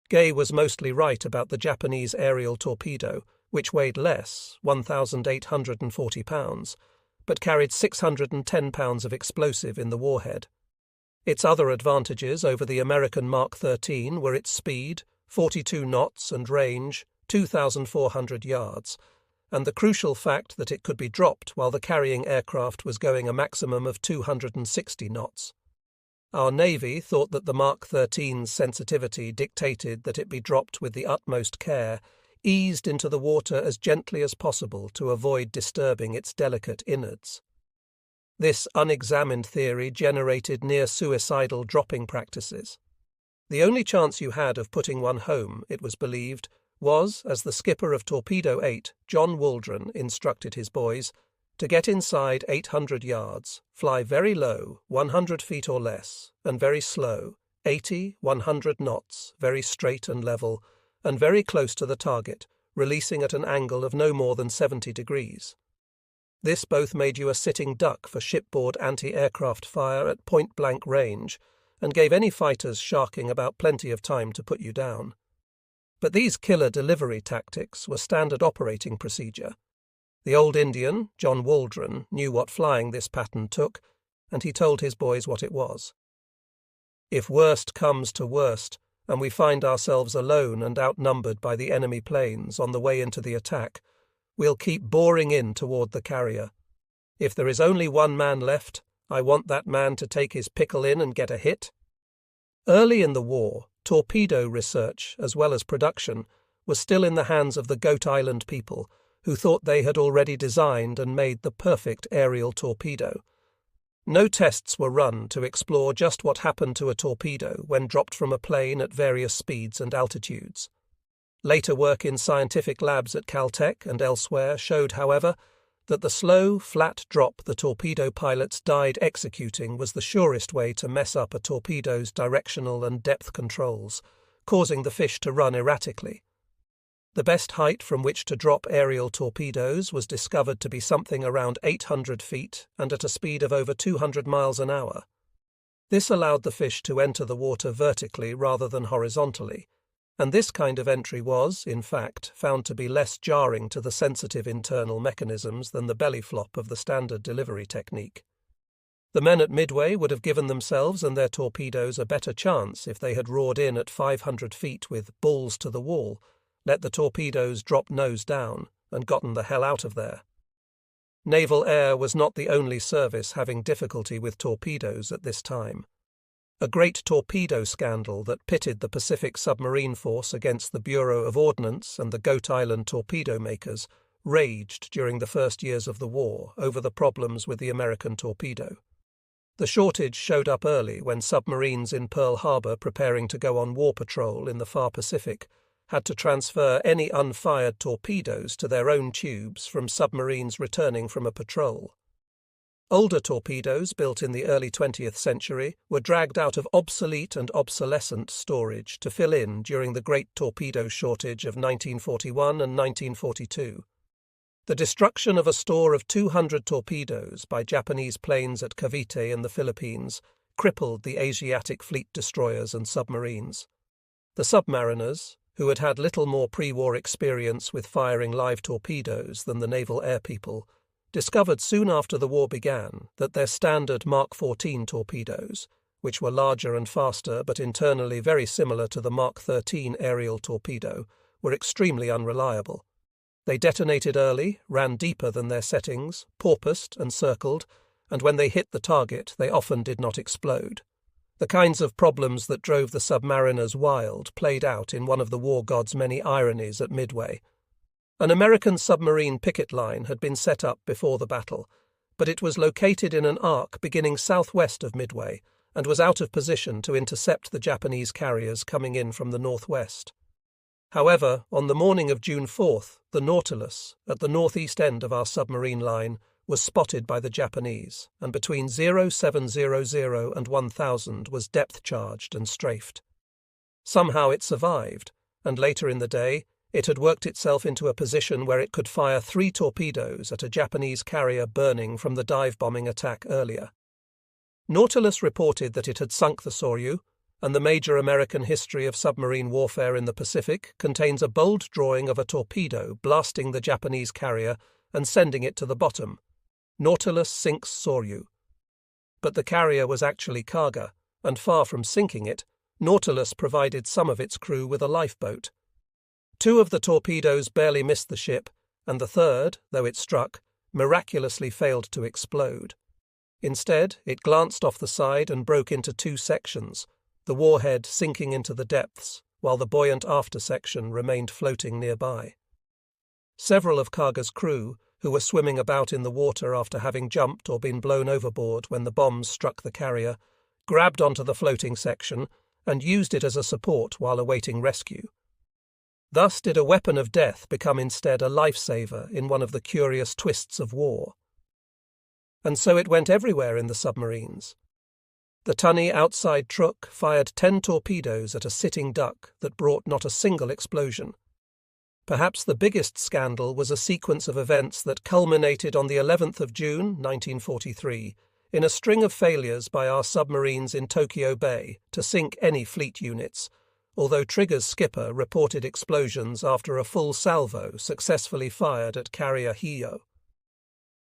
Gay was mostly right about the Japanese aerial torpedo, which weighed less, 1,840 pounds, but carried 610 pounds of explosive in the warhead. Its other advantages over the American Mark 13 were its speed, 42 knots, and range, 2,400 yards, and the crucial fact that it could be dropped while the carrying aircraft was going a maximum of 260 knots. Our Navy thought that the Mark 13's sensitivity dictated that it be dropped with the utmost care, eased into the water as gently as possible to avoid disturbing its delicate innards. This unexamined theory generated near-suicidal dropping practices. The only chance you had of putting one home, it was believed, was, as the skipper of Torpedo 8, John Waldron, instructed his boys, to get inside 800 yards, fly very low, 100 feet or less, and very slow, 80, 100 knots, very straight and level, and very close to the target, releasing at an angle of no more than 70 degrees. This both made you a sitting duck for shipboard anti-aircraft fire at point-blank range, and gave any fighters sharking about plenty of time to put you down. But these killer delivery tactics were standard operating procedure. The old Indian, John Waldron, knew what flying this pattern took, and he told his boys what it was. If worst comes to worst, and we find ourselves alone and outnumbered by the enemy planes on the way into the attack, we'll keep boring in toward the carrier. If there is only one man left, I want that man to take his pickle in and get a hit. Early in the war, torpedo research, as well as production, was still in the hands of the Goat Island people, who thought they had already designed and made the perfect aerial torpedo. No tests were run to explore just what happened to a torpedo when dropped from a plane at various speeds and altitudes. Later work in scientific labs at Caltech and elsewhere showed, however, that the slow, flat drop the torpedo pilots died executing was the surest way to mess up a torpedo's directional and depth controls, causing the fish to run erratically. The best height from which to drop aerial torpedoes was discovered to be something around 800 feet and at a speed of over 200 miles an hour. This allowed the fish to enter the water vertically rather than horizontally, and this kind of entry was, in fact, found to be less jarring to the sensitive internal mechanisms than the belly flop of the standard delivery technique. The men at Midway would have given themselves and their torpedoes a better chance if they had roared in at 500 feet with balls to the wall, let the torpedoes drop nose down, and gotten the hell out of there. Naval Air was not the only service having difficulty with torpedoes at this time. A great torpedo scandal that pitted the Pacific Submarine Force against the Bureau of Ordnance and the Goat Island torpedo makers raged during the first years of the war over the problems with the American torpedo. The shortage showed up early when submarines in Pearl Harbor preparing to go on war patrol in the far Pacific had to transfer any unfired torpedoes to their own tubes from submarines returning from a patrol. Older torpedoes built in the early 20th century were dragged out of obsolete and obsolescent storage to fill in during the Great Torpedo Shortage of 1941 and 1942. The destruction of a store of 200 torpedoes by Japanese planes at Cavite in the Philippines crippled the Asiatic fleet destroyers and submarines. The submariners, who had had little more pre-war experience with firing live torpedoes than the naval air people, discovered soon after the war began that their standard Mark 14 torpedoes, which were larger and faster but internally very similar to the Mark 13 aerial torpedo, were extremely unreliable. They detonated early, ran deeper than their settings, porpoised and circled, and when they hit the target they often did not explode. The kinds of problems that drove the submariners wild played out in one of the war god's many ironies at Midway. An American submarine picket line had been set up before the battle, but it was located in an arc beginning southwest of Midway and was out of position to intercept the Japanese carriers coming in from the northwest. However, on the morning of June 4th, the Nautilus, at the northeast end of our submarine line, was spotted by the Japanese, and between 0700 and 1000 was depth-charged and strafed. Somehow it survived, and later in the day it had worked itself into a position where it could fire 3 torpedoes at a Japanese carrier burning from the dive-bombing attack earlier. Nautilus reported that it had sunk the Soryu, and the major American history of submarine warfare in the Pacific contains a bold drawing of a torpedo blasting the Japanese carrier and sending it to the bottom. Nautilus sinks Soryu. But the carrier was actually Kaga, and far from sinking it, Nautilus provided some of its crew with a lifeboat. 2 of the torpedoes barely missed the ship, and the third, though it struck, miraculously failed to explode. Instead, it glanced off the side and broke into 2 sections, the warhead sinking into the depths, while the buoyant after section remained floating nearby. Several of Kaga's crew, who were swimming about in the water after having jumped or been blown overboard when the bombs struck the carrier, grabbed onto the floating section and used it as a support while awaiting rescue. Thus did a weapon of death become instead a lifesaver in one of the curious twists of war. And so it went everywhere in the submarines. The tunny outside Truk fired 10 torpedoes at a sitting duck that brought not a single explosion. Perhaps the biggest scandal was a sequence of events that culminated on the 11th of June, 1943, in a string of failures by our submarines in Tokyo Bay to sink any fleet units, although Trigger's skipper reported explosions after a full salvo successfully fired at carrier Hiyo.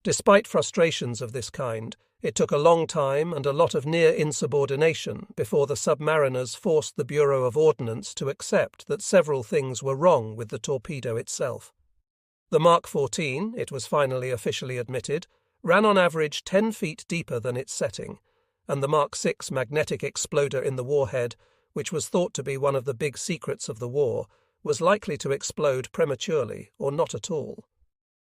Despite frustrations of this kind, it took a long time and a lot of near insubordination before the submariners forced the Bureau of Ordnance to accept that several things were wrong with the torpedo itself. The Mark 14, it was finally officially admitted, ran on average 10 feet deeper than its setting, and the Mark 6 magnetic exploder in the warhead, which was thought to be one of the big secrets of the war, was likely to explode prematurely or not at all.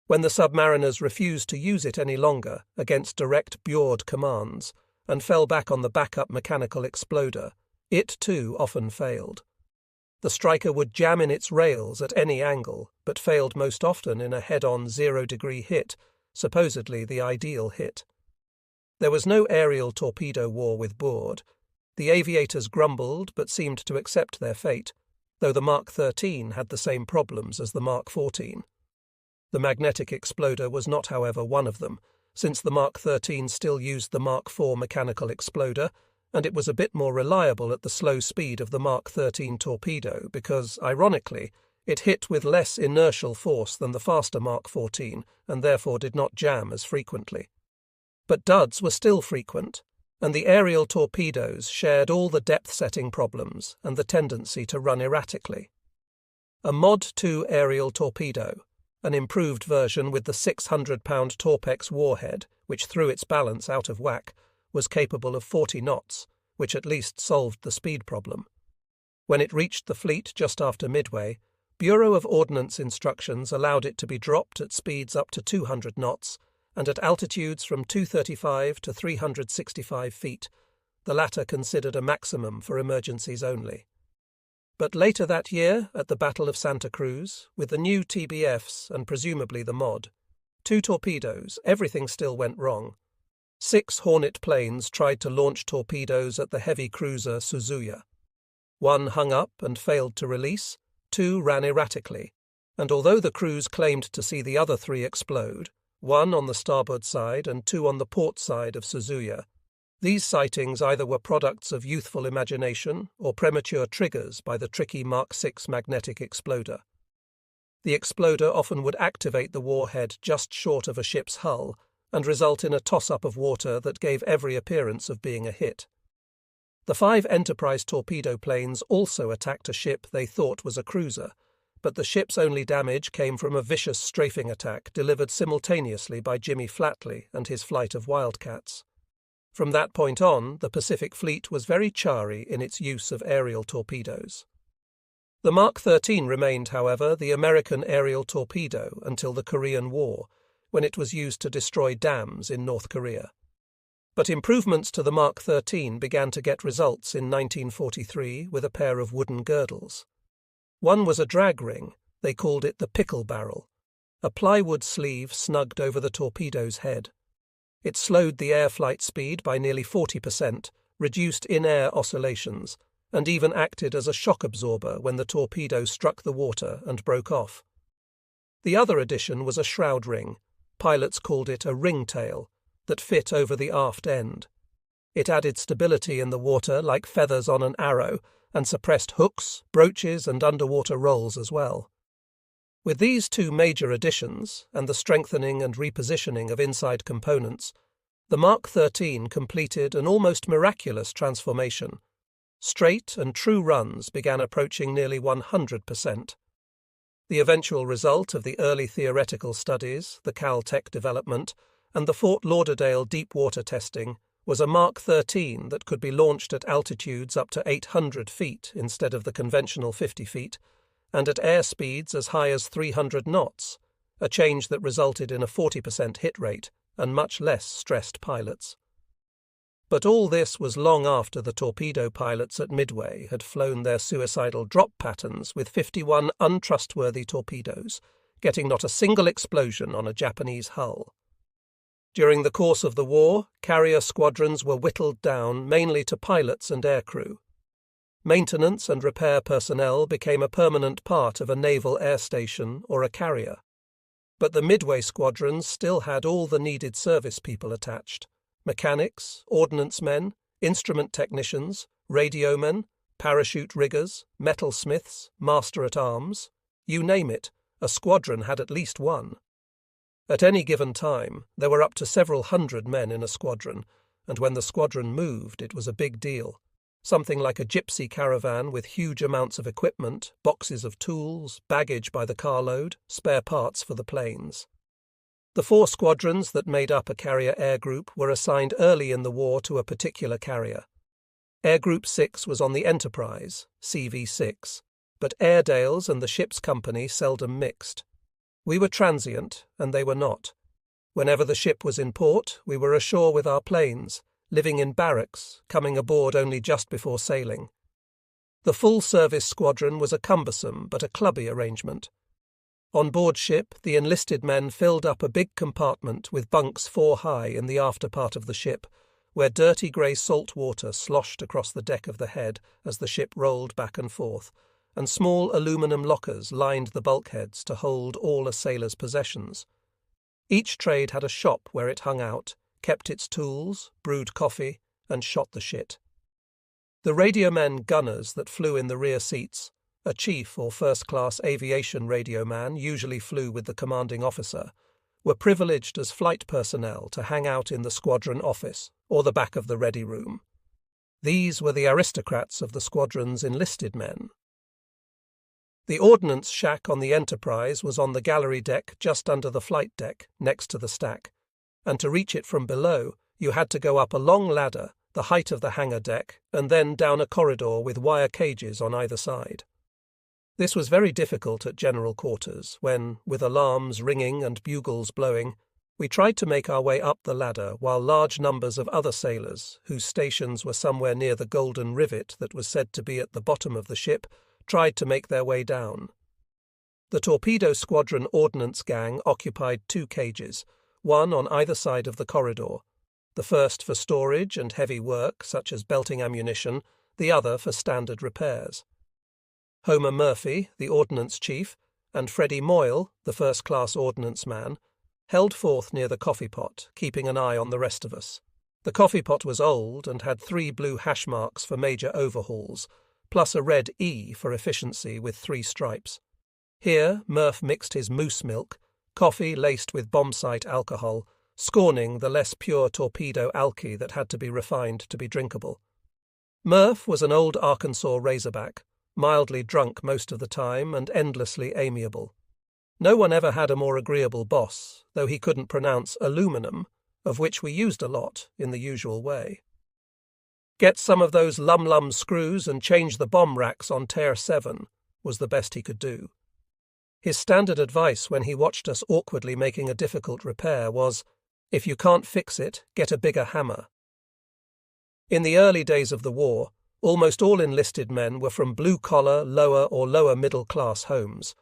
When the submariners refused to use it any longer against direct Bjord commands and fell back on the backup mechanical exploder, it too often failed. The striker would jam in its rails at any angle, but failed most often in a head-on 0-degree hit, supposedly the ideal hit. There was no aerial torpedo war with Bjord. The aviators grumbled but seemed to accept their fate, though the Mark 13 had the same problems as the Mark 14. The magnetic exploder was not, however, one of them, since the Mark 13 still used the Mark 4 mechanical exploder, and it was a bit more reliable at the slow speed of the Mark 13 torpedo because, ironically, it hit with less inertial force than the faster Mark 14 and therefore did not jam as frequently. But duds were still frequent, and the aerial torpedoes shared all the depth-setting problems and the tendency to run erratically. A Mod 2 aerial torpedo, an improved version with the 600-pound Torpex warhead, which threw its balance out of whack, was capable of 40 knots, which at least solved the speed problem. When it reached the fleet just after Midway, Bureau of Ordnance instructions allowed it to be dropped at speeds up to 200 knots and at altitudes from 235 to 365 feet, the latter considered a maximum for emergencies only. But later that year, at the Battle of Santa Cruz, with the new TBFs and presumably the Mod, 2 torpedoes, everything still went wrong. 6 Hornet planes tried to launch torpedoes at the heavy cruiser Suzuya. 1 hung up and failed to release, 2 ran erratically, and although the crews claimed to see the other 3 explode, 1 on the starboard side and 2 on the port side of Suzuya, these sightings either were products of youthful imagination or premature triggers by the tricky Mark 6 magnetic exploder. The exploder often would activate the warhead just short of a ship's hull and result in a toss-up of water that gave every appearance of being a hit. The 5 Enterprise torpedo planes also attacked a ship they thought was a cruiser, but the ship's only damage came from a vicious strafing attack delivered simultaneously by Jimmy Flatley and his flight of Wildcats. From that point on, the Pacific Fleet was very chary in its use of aerial torpedoes. The Mark 13 remained, however, the American aerial torpedo until the Korean War, when it was used to destroy dams in North Korea. But improvements to the Mark 13 began to get results in 1943 with a pair of wooden girdles. One was a drag ring, they called it the pickle barrel, a plywood sleeve snugged over the torpedo's head. It slowed the air flight speed by nearly 40%, reduced in-air oscillations, and even acted as a shock absorber when the torpedo struck the water and broke off. The other addition was a shroud ring, pilots called it a ringtail, that fit over the aft end. It added stability in the water like feathers on an arrow, and suppressed hooks, broaches, and underwater rolls as well. With these two major additions, and the strengthening and repositioning of inside components, the Mark 13 completed an almost miraculous transformation. Straight and true runs began approaching nearly 100%. The eventual result of the early theoretical studies, the Caltech development, and the Fort Lauderdale deep water testing was a Mark 13 that could be launched at altitudes up to 800 feet instead of the conventional 50 feet, and at air speeds as high as 300 knots, a change that resulted in a 40% hit rate and much less stressed pilots. But all this was long after the torpedo pilots at Midway had flown their suicidal drop patterns with 51 untrustworthy torpedoes, getting not a single explosion on a Japanese hull. During the course of the war, carrier squadrons were whittled down mainly to pilots and aircrew. Maintenance and repair personnel became a permanent part of a naval air station or a carrier. But the Midway squadrons still had all the needed service people attached: mechanics, ordnance men, instrument technicians, radiomen, parachute riggers, metalsmiths, master-at-arms. You name it, a squadron had at least one. At any given time, there were up to several hundred men in a squadron, and when the squadron moved, it was a big deal. Something like a gypsy caravan with huge amounts of equipment, boxes of tools, baggage by the carload, spare parts for the planes. The 4 squadrons that made up a carrier air group were assigned early in the war to a particular carrier. Air Group 6 was on the Enterprise, CV6, but Airedales and the ship's company seldom mixed. We were transient, and they were not. Whenever the ship was in port, we were ashore with our planes, living in barracks, coming aboard only just before sailing. The full-service squadron was a cumbersome but a clubby arrangement. On board ship, the enlisted men filled up a big compartment with bunks 4 high in the after part of the ship, where dirty grey salt water sloshed across the deck of the head as the ship rolled back and forth, and small aluminum lockers lined the bulkheads to hold all a sailor's possessions. Each trade had a shop where it hung out, kept its tools, brewed coffee, and shot the shit. The radiomen gunners that flew in the rear seats, a chief or first-class aviation radioman usually flew with the commanding officer, were privileged as flight personnel to hang out in the squadron office or the back of the ready room. These were the aristocrats of the squadron's enlisted men. The ordnance shack on the Enterprise was on the gallery deck just under the flight deck, next to the stack, and to reach it from below you had to go up a long ladder, the height of the hangar deck, and then down a corridor with wire cages on either side. This was very difficult at general quarters when, with alarms ringing and bugles blowing, we tried to make our way up the ladder while large numbers of other sailors, whose stations were somewhere near the golden rivet that was said to be at the bottom of the ship, tried to make their way down. The torpedo squadron ordnance gang occupied 2 cages, one on either side of the corridor, the first for storage and heavy work such as belting ammunition, the other for standard repairs. Homer Murphy, the ordnance chief, and Freddie Moyle, the first-class ordnance man, held forth near the coffee pot, keeping an eye on the rest of us. The coffee pot was old and had 3 blue hash marks for major overhauls, plus a red E for efficiency with 3 stripes. Here Murph mixed his moose milk, coffee laced with bombsight alcohol, scorning the less pure torpedo alky that had to be refined to be drinkable. Murph was an old Arkansas razorback, mildly drunk most of the time and endlessly amiable. No one ever had a more agreeable boss, though he couldn't pronounce aluminum, of which we used a lot in the usual way. "Get some of those lum-lum screws and change the bomb racks on Tear 7, was the best he could do. His standard advice when he watched us awkwardly making a difficult repair was, "If you can't fix it, get a bigger hammer." In the early days of the war, almost all enlisted men were from blue-collar, lower or lower-middle-class homes.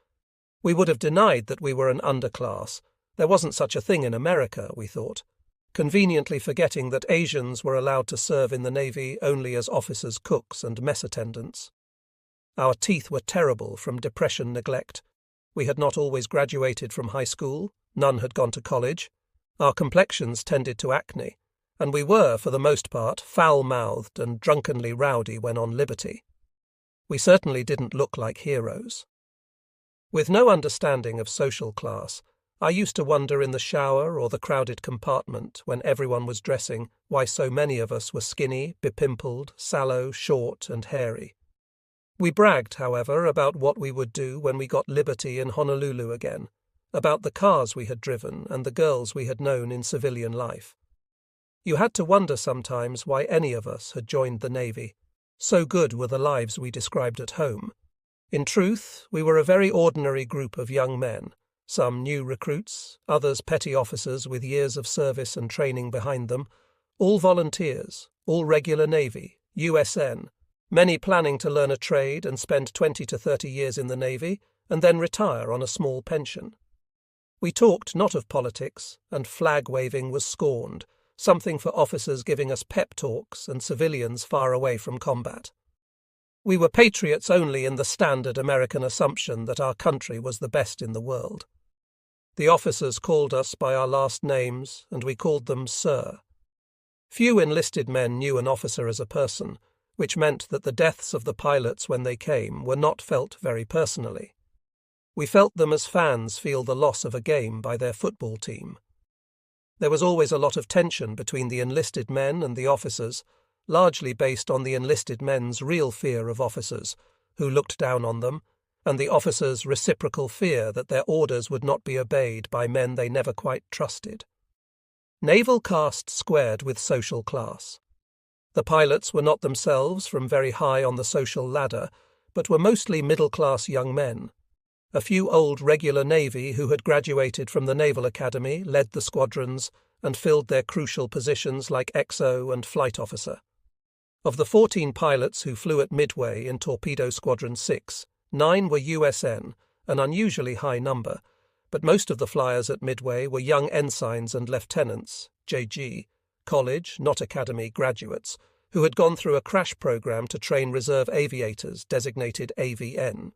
We would have denied that we were an underclass. There wasn't such a thing in America, we thought, conveniently forgetting that Asians were allowed to serve in the Navy only as officers' cooks and mess attendants. Our teeth were terrible from depression neglect. We had not always graduated from high school, none had gone to college. Our complexions tended to acne, and we were, for the most part, foul-mouthed and drunkenly rowdy when on liberty. We certainly didn't look like heroes. With no understanding of social class, I used to wonder in the shower or the crowded compartment when everyone was dressing why so many of us were skinny, bepimpled, sallow, short, and hairy. We bragged, however, about what we would do when we got liberty in Honolulu again, about the cars we had driven and the girls we had known in civilian life. You had to wonder sometimes why any of us had joined the Navy. So good were the lives we described at home. In truth, we were a very ordinary group of young men, some new recruits, others petty officers with years of service and training behind them, all volunteers, all regular Navy, USN, many planning to learn a trade and spend 20 to 30 years in the Navy and then retire on a small pension. We talked not of politics, and flag-waving was scorned, something for officers giving us pep talks and civilians far away from combat. We were patriots only in the standard American assumption that our country was the best in the world. The officers called us by our last names, and we called them Sir. Few enlisted men knew an officer as a person, which meant that the deaths of the pilots when they came were not felt very personally. We felt them as fans feel the loss of a game by their football team. There was always a lot of tension between the enlisted men and the officers, largely based on the enlisted men's real fear of officers, who looked down on them, and the officers' reciprocal fear that their orders would not be obeyed by men they never quite trusted. Naval caste squared with social class. The pilots were not themselves from very high on the social ladder, but were mostly middle-class young men. A few old regular Navy who had graduated from the Naval Academy led the squadrons and filled their crucial positions like XO and flight officer. Of the 14 pilots who flew at Midway in Torpedo Squadron 6, 9 were USN, an unusually high number, but most of the flyers at Midway were young ensigns and lieutenants, JG, college, not academy, graduates, who had gone through a crash program to train reserve aviators designated AVN.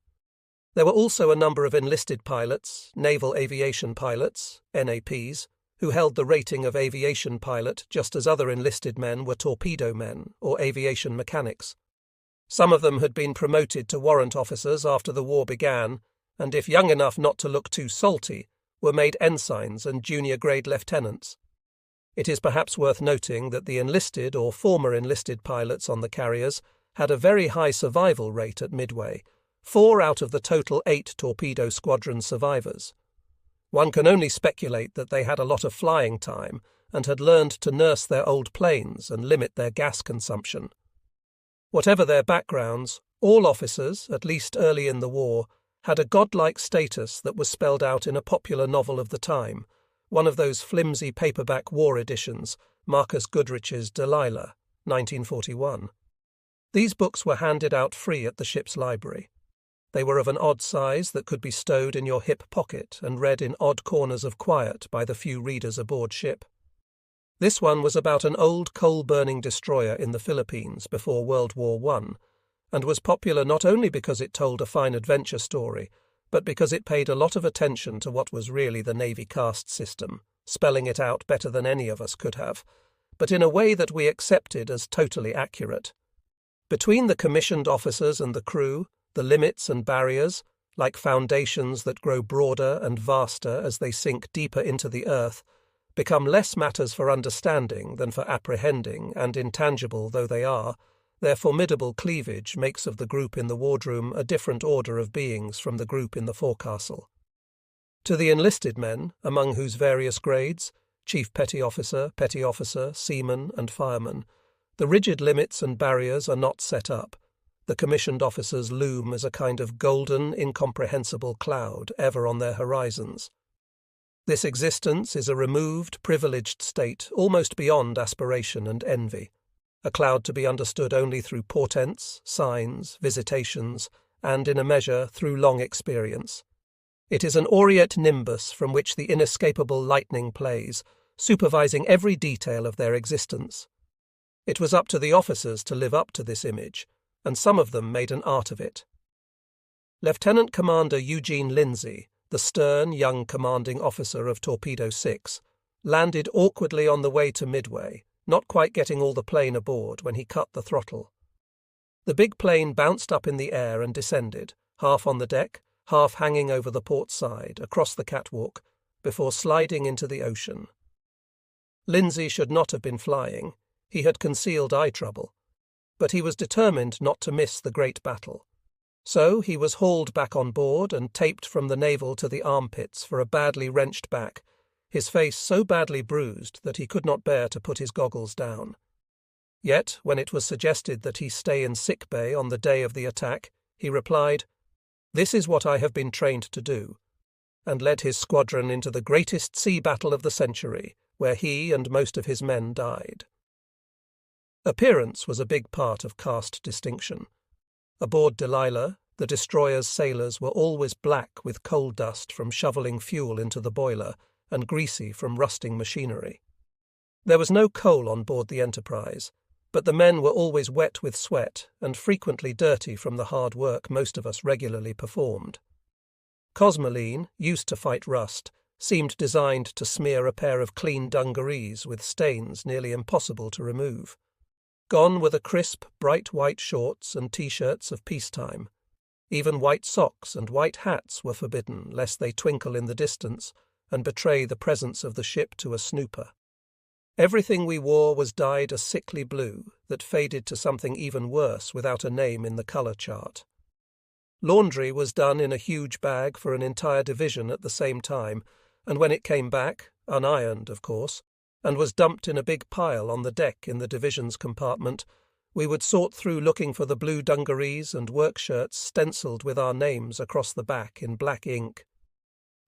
There were also a number of enlisted pilots, naval aviation pilots, NAPs, who held the rating of aviation pilot just as other enlisted men were torpedo men or aviation mechanics. Some of them had been promoted to warrant officers after the war began, and if young enough not to look too salty, were made ensigns and junior-grade lieutenants. It is perhaps worth noting that the enlisted or former enlisted pilots on the carriers had a very high survival rate at Midway, 4 out of the total 8 torpedo squadron survivors. One can only speculate that they had a lot of flying time and had learned to nurse their old planes and limit their gas consumption. Whatever their backgrounds, all officers, at least early in the war, had a godlike status that was spelled out in a popular novel of the time, one of those flimsy paperback war editions, Marcus Goodrich's Delilah, 1941. These books were handed out free at the ship's library. They were of an odd size that could be stowed in your hip pocket and read in odd corners of quiet by the few readers aboard ship. This one was about an old coal-burning destroyer in the Philippines before World War I, and was popular not only because it told a fine adventure story, but because it paid a lot of attention to what was really the Navy caste system, spelling it out better than any of us could have, but in a way that we accepted as totally accurate. Between the commissioned officers and the crew, the limits and barriers, like foundations that grow broader and vaster as they sink deeper into the earth, become less matters for understanding than for apprehending, and intangible though they are, their formidable cleavage makes of the group in the wardroom a different order of beings from the group in the forecastle. To the enlisted men, among whose various grades, chief petty officer, seaman, and fireman, the rigid limits and barriers are not set up. The commissioned officers loom as a kind of golden, incomprehensible cloud ever on their horizons. This existence is a removed, privileged state almost beyond aspiration and envy, a cloud to be understood only through portents, signs, visitations, and, in a measure, through long experience. It is an aureate nimbus from which the inescapable lightning plays, supervising every detail of their existence. It was up to the officers to live up to this image, and some of them made an art of it. Lieutenant Commander Eugene Lindsay, the stern young commanding officer of Torpedo 6, landed awkwardly on the way to Midway, not quite getting all the plane aboard when he cut the throttle. The big plane bounced up in the air and descended, half on the deck, half hanging over the port side, across the catwalk, before sliding into the ocean. Lindsay should not have been flying. He had concealed eye trouble. But he was determined not to miss the great battle. So he was hauled back on board and taped from the navel to the armpits for a badly wrenched back, his face so badly bruised that he could not bear to put his goggles down. Yet, when it was suggested that he stay in sick bay on the day of the attack, he replied, "This is what I have been trained to do," and led his squadron into the greatest sea battle of the century, where he and most of his men died. Appearance was a big part of caste distinction. Aboard Delilah, the destroyer's sailors were always black with coal dust from shoveling fuel into the boiler and greasy from rusting machinery. There was no coal on board the Enterprise, but the men were always wet with sweat and frequently dirty from the hard work most of us regularly performed. Cosmoline, used to fight rust, seemed designed to smear a pair of clean dungarees with stains nearly impossible to remove. Gone were the crisp, bright white shorts and T-shirts of peacetime. Even white socks and white hats were forbidden, lest they twinkle in the distance and betray the presence of the ship to a snooper. Everything we wore was dyed a sickly blue that faded to something even worse without a name in the colour chart. Laundry was done in a huge bag for an entire division at the same time, and when it came back, unironed of course, and was dumped in a big pile on the deck in the division's compartment, we would sort through looking for the blue dungarees and work shirts stencilled with our names across the back in black ink.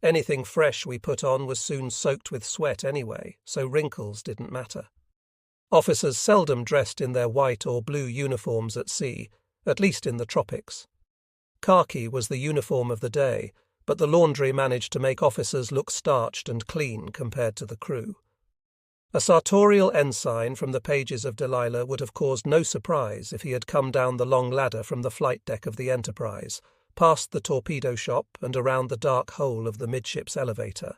Anything fresh we put on was soon soaked with sweat anyway, so wrinkles didn't matter. Officers seldom dressed in their white or blue uniforms at sea, at least in the tropics. Khaki was the uniform of the day, but the laundry managed to make officers look starched and clean compared to the crew. A sartorial ensign from the pages of Delilah would have caused no surprise if he had come down the long ladder from the flight deck of the Enterprise, past the torpedo shop and around the dark hole of the midships elevator.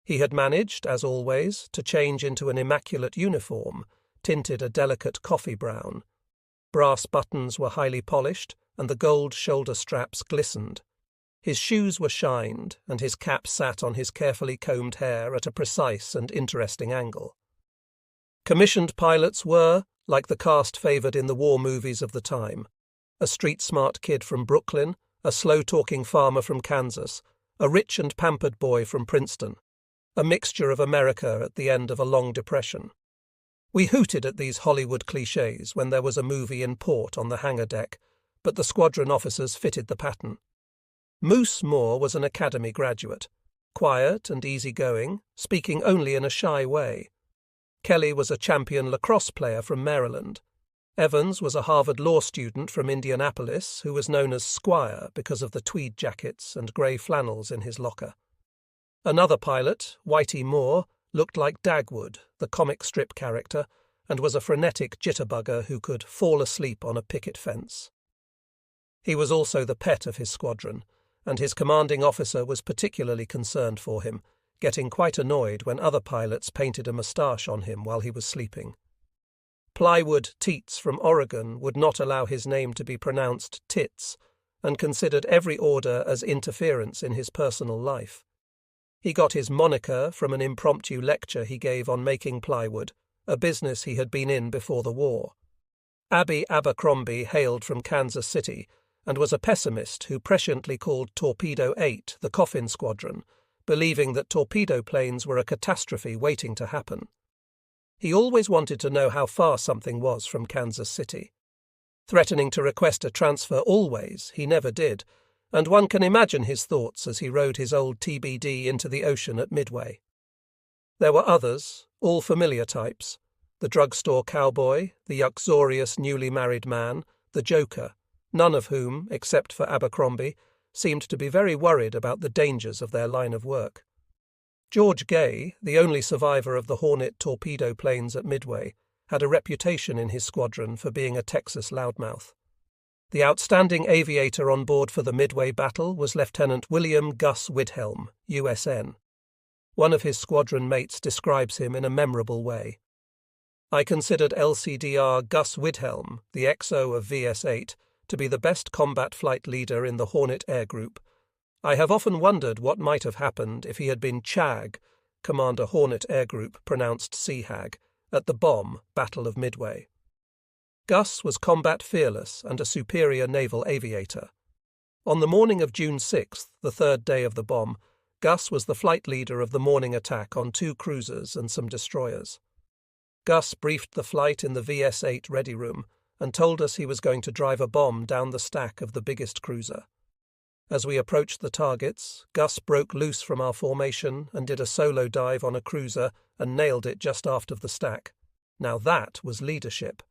He had managed, as always, to change into an immaculate uniform, tinted a delicate coffee brown. Brass buttons were highly polished, and the gold shoulder straps glistened. His shoes were shined, and his cap sat on his carefully combed hair at a precise and interesting angle. Commissioned pilots were, like the cast favoured in the war movies of the time, a street-smart kid from Brooklyn, a slow-talking farmer from Kansas, a rich and pampered boy from Princeton, a mixture of America at the end of a long depression. We hooted at these Hollywood clichés when there was a movie in port on the hangar deck, but the squadron officers fitted the pattern. Moose Moore was an academy graduate, quiet and easygoing, speaking only in a shy way. Kelly was a champion lacrosse player from Maryland. Evans was a Harvard law student from Indianapolis who was known as Squire because of the tweed jackets and grey flannels in his locker. Another pilot, Whitey Moore, looked like Dagwood, the comic strip character, and was a frenetic jitterbugger who could fall asleep on a picket fence. He was also the pet of his squadron, and his commanding officer was particularly concerned for him, getting quite annoyed when other pilots painted a moustache on him while he was sleeping. Plywood Teets from Oregon would not allow his name to be pronounced Tits, and considered every order as interference in his personal life. He got his moniker from an impromptu lecture he gave on making plywood, a business he had been in before the war. Abby Abercrombie hailed from Kansas City, and was a pessimist who presciently called Torpedo 8 the coffin squadron, believing that torpedo planes were a catastrophe waiting to happen. He always wanted to know how far something was from Kansas City. Threatening to request a transfer always, he never did, and one can imagine his thoughts as he rode his old TBD into the ocean at Midway. There were others, all familiar types: the drugstore cowboy, the uxorious newly married man, the joker, none of whom, except for Abercrombie, seemed to be very worried about the dangers of their line of work. George Gay, the only survivor of the Hornet torpedo planes at Midway, had a reputation in his squadron for being a Texas loudmouth. The outstanding aviator on board for the Midway battle was Lieutenant William Gus Widhelm, USN. One of his squadron mates describes him in a memorable way. I considered LCDR Gus Widhelm, the XO of VS-8, to be the best combat flight leader in the Hornet Air Group. I have often wondered what might have happened if he had been Chag, Commander Hornet Air Group pronounced Seahag, at the bomb, Battle of Midway. Gus was combat fearless and a superior naval aviator. On the morning of June 6th, the third day of the bomb, Gus was the flight leader of the morning attack on 2 cruisers and some destroyers. Gus briefed the flight in the VS-8 ready room and told us he was going to drive a bomb down the stack of the biggest cruiser. As we approached the targets, Gus broke loose from our formation and did a solo dive on a cruiser and nailed it just aft of the stack. Now that was leadership.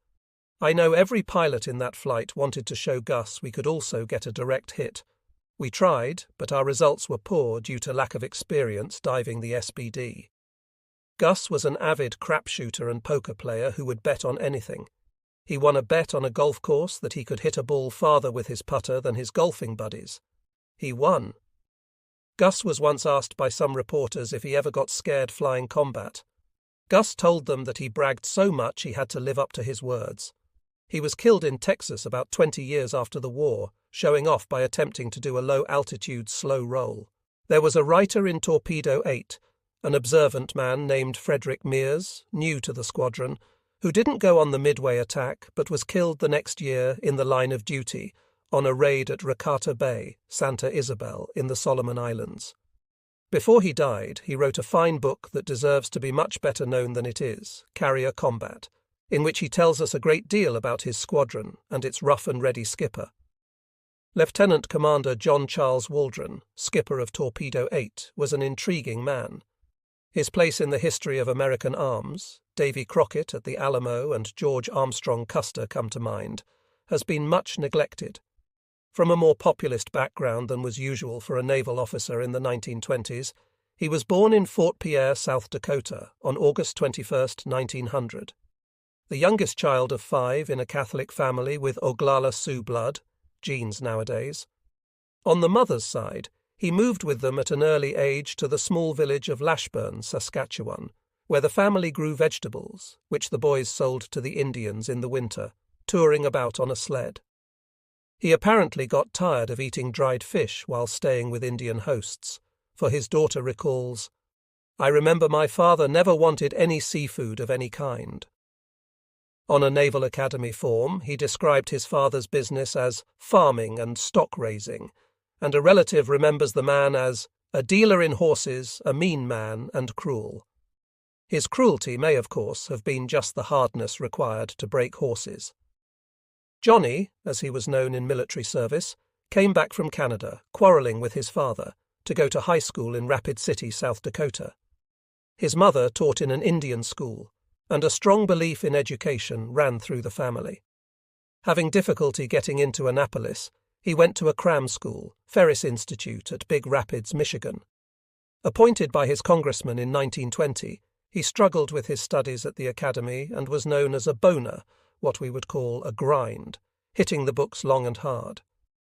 I know every pilot in that flight wanted to show Gus we could also get a direct hit. We tried, but our results were poor due to lack of experience diving the SBD. Gus was an avid crapshooter and poker player who would bet on anything. He won a bet on a golf course that he could hit a ball farther with his putter than his golfing buddies. He won. Gus was once asked by some reporters if he ever got scared flying combat. Gus told them that he bragged so much he had to live up to his words. He was killed in Texas about 20 years after the war, showing off by attempting to do a low-altitude slow roll. There was a writer in Torpedo 8, an observant man named Frederick Mears, new to the squadron, who didn't go on the Midway attack but was killed the next year in the line of duty on a raid at Rakata Bay, Santa Isabel, in the Solomon Islands. Before he died, he wrote a fine book that deserves to be much better known than it is, Carrier Combat, in which he tells us a great deal about his squadron and its rough-and-ready skipper. Lieutenant Commander John Charles Waldron, skipper of Torpedo 8, was an intriguing man. His place in the history of American arms, Davy Crockett at the Alamo and George Armstrong Custer come to mind, has been much neglected. From a more populist background than was usual for a naval officer in the 1920s, he was born in Fort Pierre, South Dakota, on August 21, 1900. The youngest child of 5 in a Catholic family with Oglala Sioux blood, genes nowadays. On the mother's side, he moved with them at an early age to the small village of Lashburn, Saskatchewan, where the family grew vegetables, which the boys sold to the Indians in the winter, touring about on a sled. He apparently got tired of eating dried fish while staying with Indian hosts, for his daughter recalls, "I remember my father never wanted any seafood of any kind." On a Naval Academy form, he described his father's business as farming and stock raising, and a relative remembers the man as a dealer in horses, a mean man, and cruel. His cruelty may, of course, have been just the hardness required to break horses. Johnny, as he was known in military service, came back from Canada, quarrelling with his father, to go to high school in Rapid City, South Dakota. His mother taught in an Indian school, and a strong belief in education ran through the family. Having difficulty getting into Annapolis, he went to a cram school, Ferris Institute at Big Rapids, Michigan. Appointed by his congressman in 1920, he struggled with his studies at the academy and was known as a boner, what we would call a grind, hitting the books long and hard.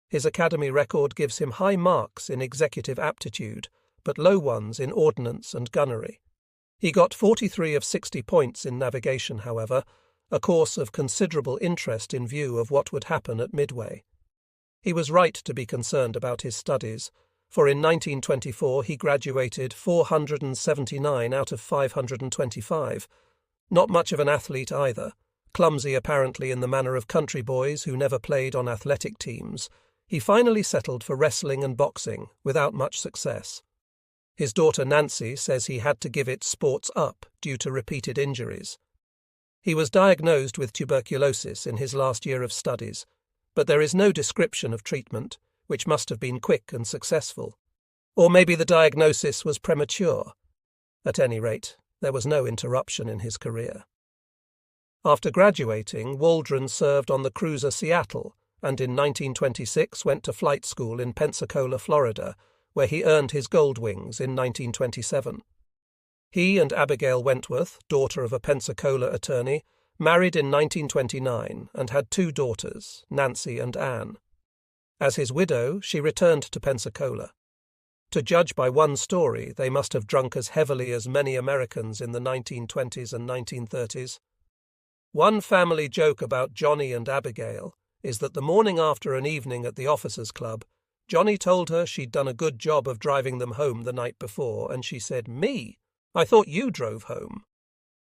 His academy record gives him high marks in executive aptitude, but low ones in ordnance and gunnery. He got 43 of 60 points in navigation, however, a course of considerable interest in view of what would happen at Midway. He was right to be concerned about his studies, for in 1924 he graduated 479 out of 525. Not much of an athlete either, clumsy apparently in the manner of country boys who never played on athletic teams. He finally settled for wrestling and boxing, without much success. His daughter Nancy says he had to give it sports up due to repeated injuries. He was diagnosed with tuberculosis in his last year of studies, but there is no description of treatment, which must have been quick and successful. Or maybe the diagnosis was premature. At any rate, there was no interruption in his career. After graduating, Waldron served on the cruiser Seattle, and in 1926 went to flight school in Pensacola, Florida, where he earned his gold wings in 1927. He and Abigail Wentworth, daughter of a Pensacola attorney, married in 1929 and had 2 daughters, Nancy and Anne. As his widow, she returned to Pensacola. To judge by one story, they must have drunk as heavily as many Americans in the 1920s and 1930s. One family joke about Johnny and Abigail is that the morning after an evening at the officers' club, Johnny told her she'd done a good job of driving them home the night before, and she said, "Me? I thought you drove home."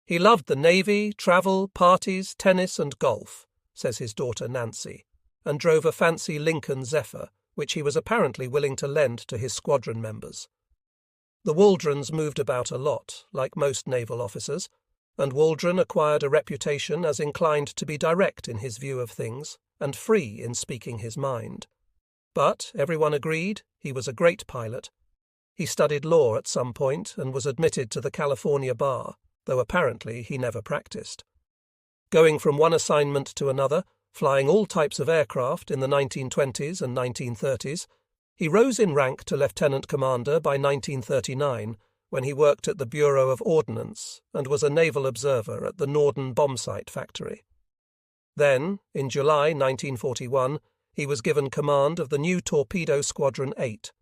He loved the Navy, travel, parties, tennis and golf, says his daughter Nancy, and drove a fancy Lincoln Zephyr, which he was apparently willing to lend to his squadron members. The Waldrons moved about a lot, like most naval officers, and Waldron acquired a reputation as inclined to be direct in his view of things and free in speaking his mind. But everyone agreed he was a great pilot. He studied law at some point and was admitted to the California bar, though apparently he never practiced. Going from one assignment to another, flying all types of aircraft in the 1920s and 1930s, he rose in rank to lieutenant commander by 1939, when he worked at the Bureau of Ordnance and was a naval observer at the Norden bombsight factory. Then, in July 1941, he was given command of the new Torpedo Squadron 8.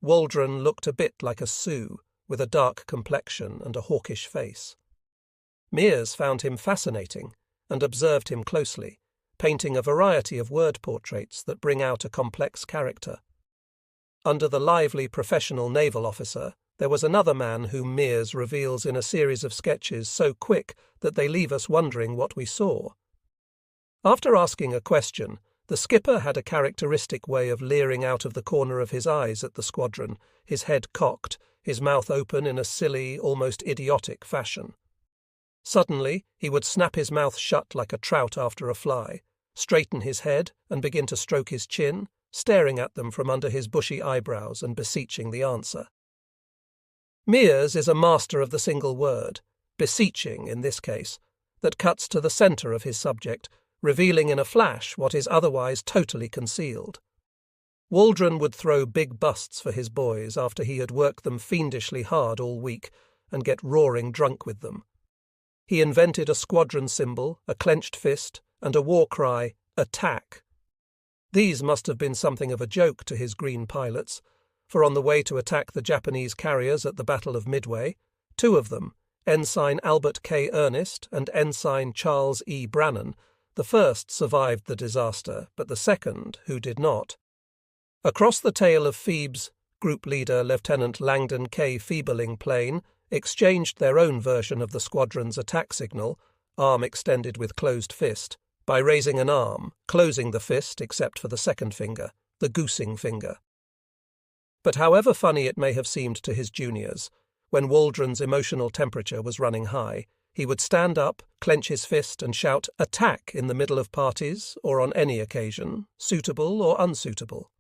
Waldron looked a bit like a Sioux, with a dark complexion and a hawkish face. Mears found him fascinating and observed him closely, painting a variety of word portraits that bring out a complex character. Under the lively professional naval officer, there was another man whom Mears reveals in a series of sketches so quick that they leave us wondering what we saw. After asking a question, the skipper had a characteristic way of leering out of the corner of his eyes at the squadron, his head cocked, his mouth open in a silly, almost idiotic fashion. Suddenly, he would snap his mouth shut like a trout after a fly, straighten his head and begin to stroke his chin, staring at them from under his bushy eyebrows and beseeching the answer. Mears is a master of the single word, beseeching in this case, that cuts to the centre of his subject, revealing in a flash what is otherwise totally concealed. Waldron would throw big busts for his boys after he had worked them fiendishly hard all week and get roaring drunk with them. He invented a squadron symbol, a clenched fist, and a war cry, "Attack." These must have been something of a joke to his green pilots, for on the way to attack the Japanese carriers at the Battle of Midway, two of them, Ensign Albert K. Ernest and Ensign Charles E. Brannan, the first survived the disaster, but the second, who did not. Across the tail of Phoebe's group leader Lieutenant Langdon K. Feeberling plane exchanged their own version of the squadron's attack signal, arm extended with closed fist, by raising an arm, closing the fist except for the second finger, the goosing finger. But however funny it may have seemed to his juniors, when Waldron's emotional temperature was running high, he would stand up, clench his fist and shout "Attack" in the middle of parties or on any occasion, suitable or unsuitable.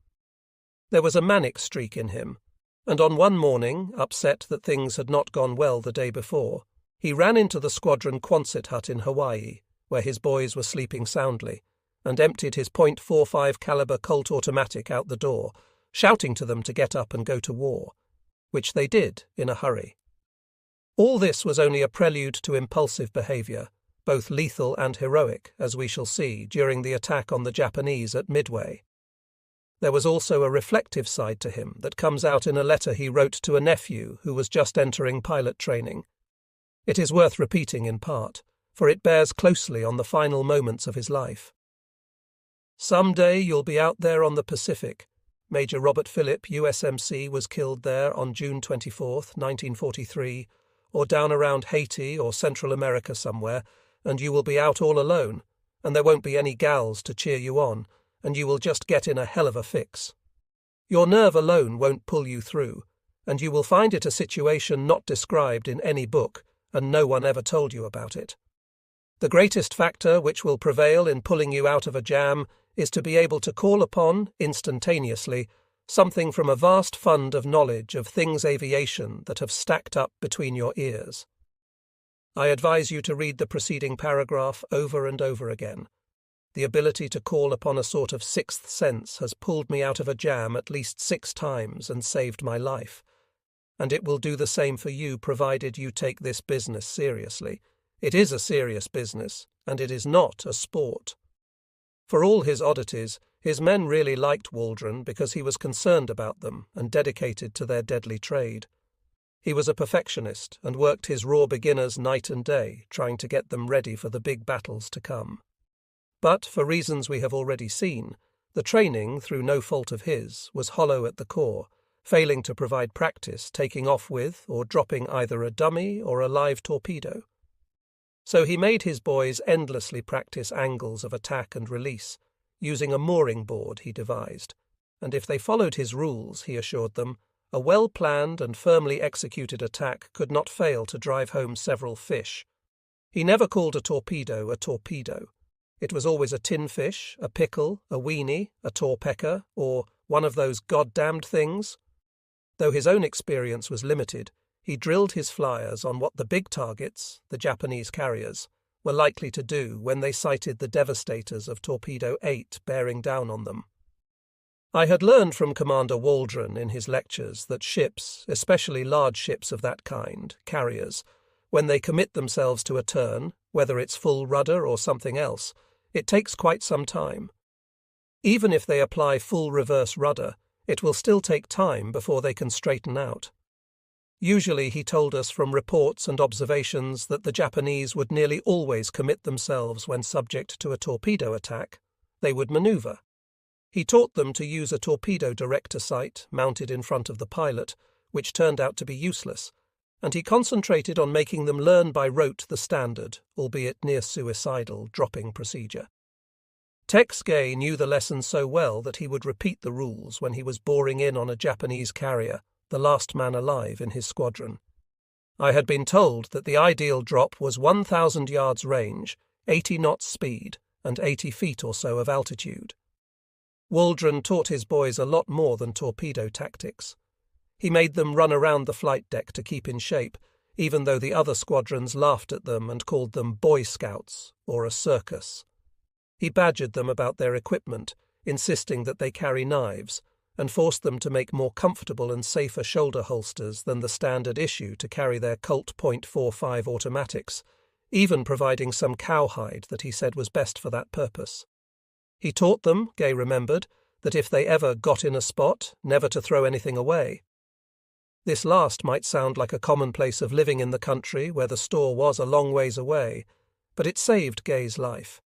There was a manic streak in him, and on one morning, upset that things had not gone well the day before, he ran into the squadron Quonset hut in Hawaii, where his boys were sleeping soundly, and emptied his .45 caliber Colt automatic out the door, shouting to them to get up and go to war, which they did in a hurry. All this was only a prelude to impulsive behaviour, both lethal and heroic, as we shall see, during the attack on the Japanese at Midway. There was also a reflective side to him that comes out in a letter he wrote to a nephew who was just entering pilot training. It is worth repeating in part, for it bears closely on the final moments of his life. "Some day you'll be out there on the Pacific. Major Robert Phillip, USMC, was killed there on June 24, 1943, or down around Haiti or Central America somewhere, and you will be out all alone, and there won't be any gals to cheer you on, and you will just get in a hell of a fix. Your nerve alone won't pull you through, and you will find it a situation not described in any book, and no one ever told you about it. The greatest factor which will prevail in pulling you out of a jam is to be able to call upon, instantaneously, something from a vast fund of knowledge of things aviation that have stacked up between your ears. I advise you to read the preceding paragraph over and over again. The ability to call upon a sort of sixth sense has pulled me out of a jam at least 6 times and saved my life, and it will do the same for you provided you take this business seriously. It is a serious business, and it is not a sport." For all his oddities, his men really liked Waldron because he was concerned about them and dedicated to their deadly trade. He was a perfectionist and worked his raw beginners night and day, trying to get them ready for the big battles to come. But, for reasons we have already seen, the training, through no fault of his, was hollow at the core, failing to provide practice taking off with or dropping either a dummy or a live torpedo. So he made his boys endlessly practice angles of attack and release, using a mooring board he devised, and if they followed his rules, he assured them, a well-planned and firmly executed attack could not fail to drive home several fish. He never called a torpedo. It was always a tin fish, a pickle, a weenie, a torpecker, or one of those goddamned things. Though his own experience was limited, he drilled his flyers on what the big targets, the Japanese carriers, were likely to do when they sighted the devastators of Torpedo 8 bearing down on them. I had learned from Commander Waldron in his lectures that ships, especially large ships of that kind, carriers, when they commit themselves to a turn, whether it's full rudder or something else, it takes quite some time. Even if they apply full reverse rudder, it will still take time before they can straighten out. Usually, he told us from reports and observations that the Japanese would nearly always commit themselves when subject to a torpedo attack. They would maneuver. He taught them to use a torpedo director sight mounted in front of the pilot, which turned out to be useless, and he concentrated on making them learn by rote the standard, albeit near-suicidal, dropping procedure. Tex Gay knew the lesson so well that he would repeat the rules when he was boring in on a Japanese carrier, the last man alive in his squadron. I had been told that the ideal drop was 1,000 yards range, 80 knots speed, and 80 feet or so of altitude. Waldron taught his boys a lot more than torpedo tactics. He made them run around the flight deck to keep in shape, even though the other squadrons laughed at them and called them Boy Scouts or a circus. He badgered them about their equipment, insisting that they carry knives, and forced them to make more comfortable and safer shoulder holsters than the standard issue to carry their Colt .45 automatics, even providing some cowhide that he said was best for that purpose. He taught them, Gay remembered, that if they ever got in a spot, never to throw anything away. This last might sound like a commonplace of living in the country where the store was a long ways away, but it saved Gay's life.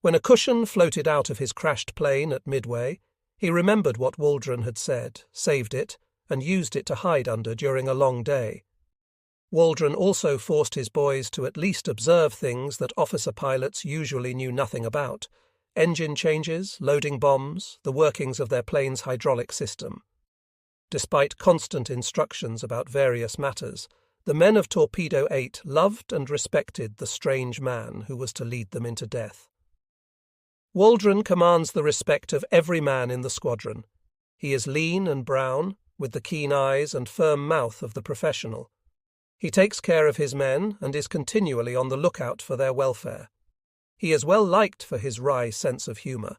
When a cushion floated out of his crashed plane at Midway, he remembered what Waldron had said, saved it, and used it to hide under during a long day. Waldron also forced his boys to at least observe things that officer pilots usually knew nothing about: engine changes, loading bombs, the workings of their plane's hydraulic system. Despite constant instructions about various matters, the men of Torpedo 8 loved and respected the strange man who was to lead them into death. Waldron commands the respect of every man in the squadron. He is lean and brown, with the keen eyes and firm mouth of the professional. He takes care of his men and is continually on the lookout for their welfare. He is well liked for his wry sense of humour.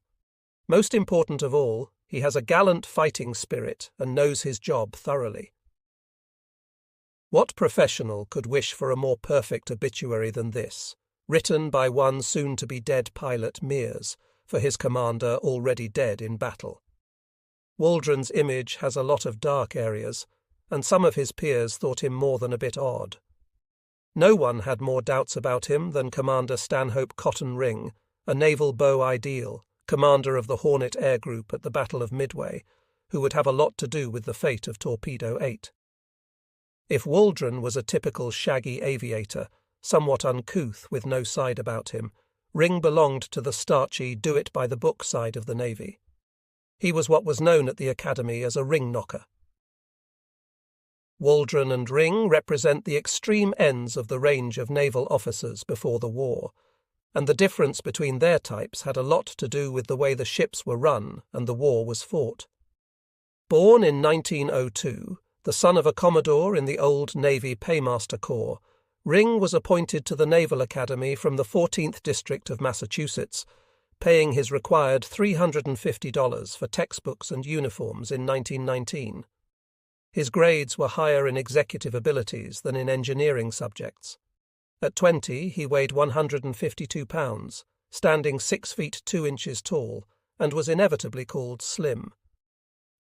Most important of all, he has a gallant fighting spirit and knows his job thoroughly. What professional could wish for a more perfect obituary than this, written by one soon-to-be-dead pilot Mears, for his commander already dead in battle? Waldron's image has a lot of dark areas, and some of his peers thought him more than a bit odd. No one had more doubts about him than Commander Stanhope Cotton Ring, a naval beau ideal, commander of the Hornet Air Group at the Battle of Midway, who would have a lot to do with the fate of Torpedo 8. If Waldron was a typical shaggy aviator, somewhat uncouth with no side about him, Ring belonged to the starchy, do-it-by-the-book side of the Navy. He was what was known at the Academy as a ring knocker. Waldron and Ring represent the extreme ends of the range of naval officers before the war, and the difference between their types had a lot to do with the way the ships were run and the war was fought. Born in 1902, the son of a Commodore in the old Navy Paymaster Corps, Ring was appointed to the Naval Academy from the 14th District of Massachusetts, paying his required $350 for textbooks and uniforms in 1919. His grades were higher in executive abilities than in engineering subjects. At 20, he weighed 152 pounds, standing 6 feet 2 inches tall, and was inevitably called slim.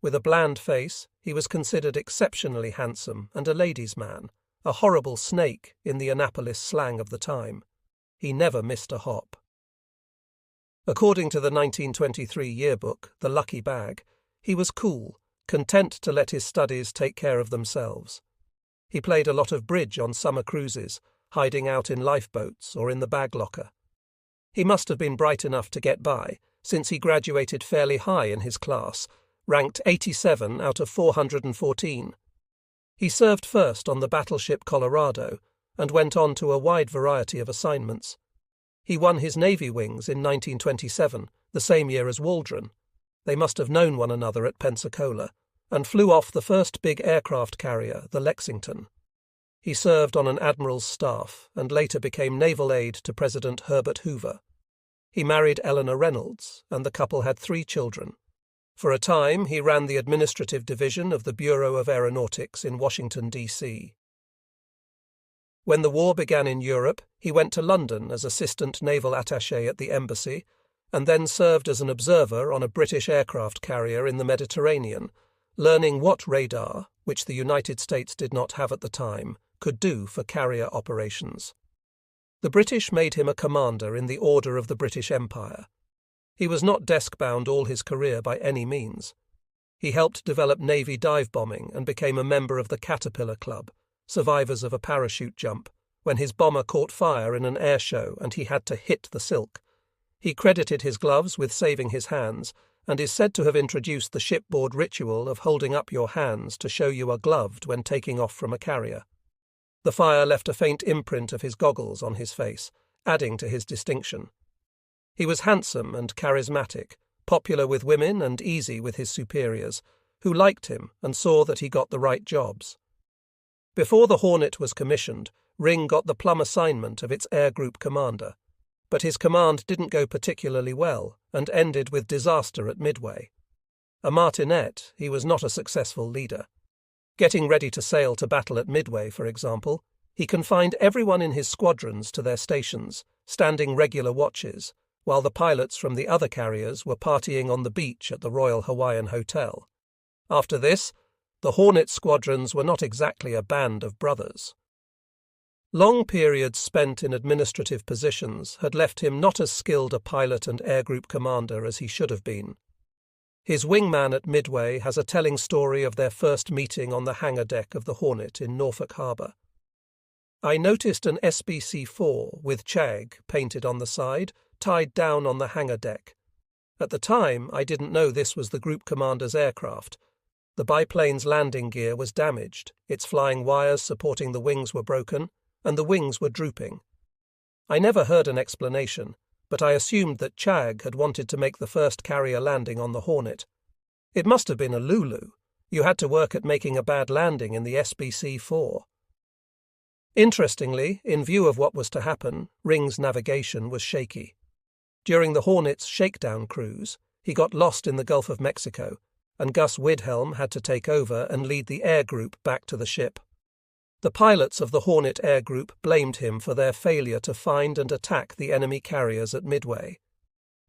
With a bland face, he was considered exceptionally handsome and a ladies' man, a horrible snake in the Annapolis slang of the time. He never missed a hop. According to the 1923 yearbook, The Lucky Bag, he was cool, content to let his studies take care of themselves. He played a lot of bridge on summer cruises, hiding out in lifeboats or in the bag locker. He must have been bright enough to get by, since he graduated fairly high in his class, ranked 87 out of 414. He served first on the battleship Colorado and went on to a wide variety of assignments. He won his Navy wings in 1927, the same year as Waldron. They must have known one another at Pensacola, and flew off the first big aircraft carrier, the Lexington. He served on an admiral's staff and later became naval aide to President Herbert Hoover. He married Eleanor Reynolds, and the couple had 3 children. For a time, he ran the administrative division of the Bureau of Aeronautics in Washington, D.C. When the war began in Europe, he went to London as assistant naval attaché at the embassy, and then served as an observer on a British aircraft carrier in the Mediterranean, learning what radar, which the United States did not have at the time, could do for carrier operations. The British made him a commander in the Order of the British Empire. He was not desk-bound all his career by any means. He helped develop Navy dive bombing and became a member of the Caterpillar Club, survivors of a parachute jump, when his bomber caught fire in an air show and he had to hit the silk. He credited his gloves with saving his hands, and is said to have introduced the shipboard ritual of holding up your hands to show you are gloved when taking off from a carrier. The fire left a faint imprint of his goggles on his face, adding to his distinction. He was handsome and charismatic, popular with women and easy with his superiors, who liked him and saw that he got the right jobs. Before the Hornet was commissioned, Ring got the plum assignment of its air group commander, but his command didn't go particularly well and ended with disaster at Midway. A martinet, he was not a successful leader. Getting ready to sail to battle at Midway, for example, he confined everyone in his squadrons to their stations, standing regular watches, while the pilots from the other carriers were partying on the beach at the Royal Hawaiian Hotel. After this, the Hornet squadrons were not exactly a band of brothers. Long periods spent in administrative positions had left him not as skilled a pilot and air group commander as he should have been. His wingman at Midway has a telling story of their first meeting on the hangar deck of the Hornet in Norfolk Harbour. "I noticed an SBC-4 with Chag painted on the side, tied down on the hangar deck. At the time, I didn't know this was the group commander's aircraft. The biplane's landing gear was damaged, its flying wires supporting the wings were broken, and the wings were drooping. I never heard an explanation, but I assumed that Chag had wanted to make the first carrier landing on the Hornet. It must have been a Lulu. You had to work at making a bad landing in the SBC-4. Interestingly, in view of what was to happen, Ring's navigation was shaky. During the Hornet's shakedown cruise, he got lost in the Gulf of Mexico, and Gus Widhelm had to take over and lead the air group back to the ship. The pilots of the Hornet Air Group blamed him for their failure to find and attack the enemy carriers at Midway.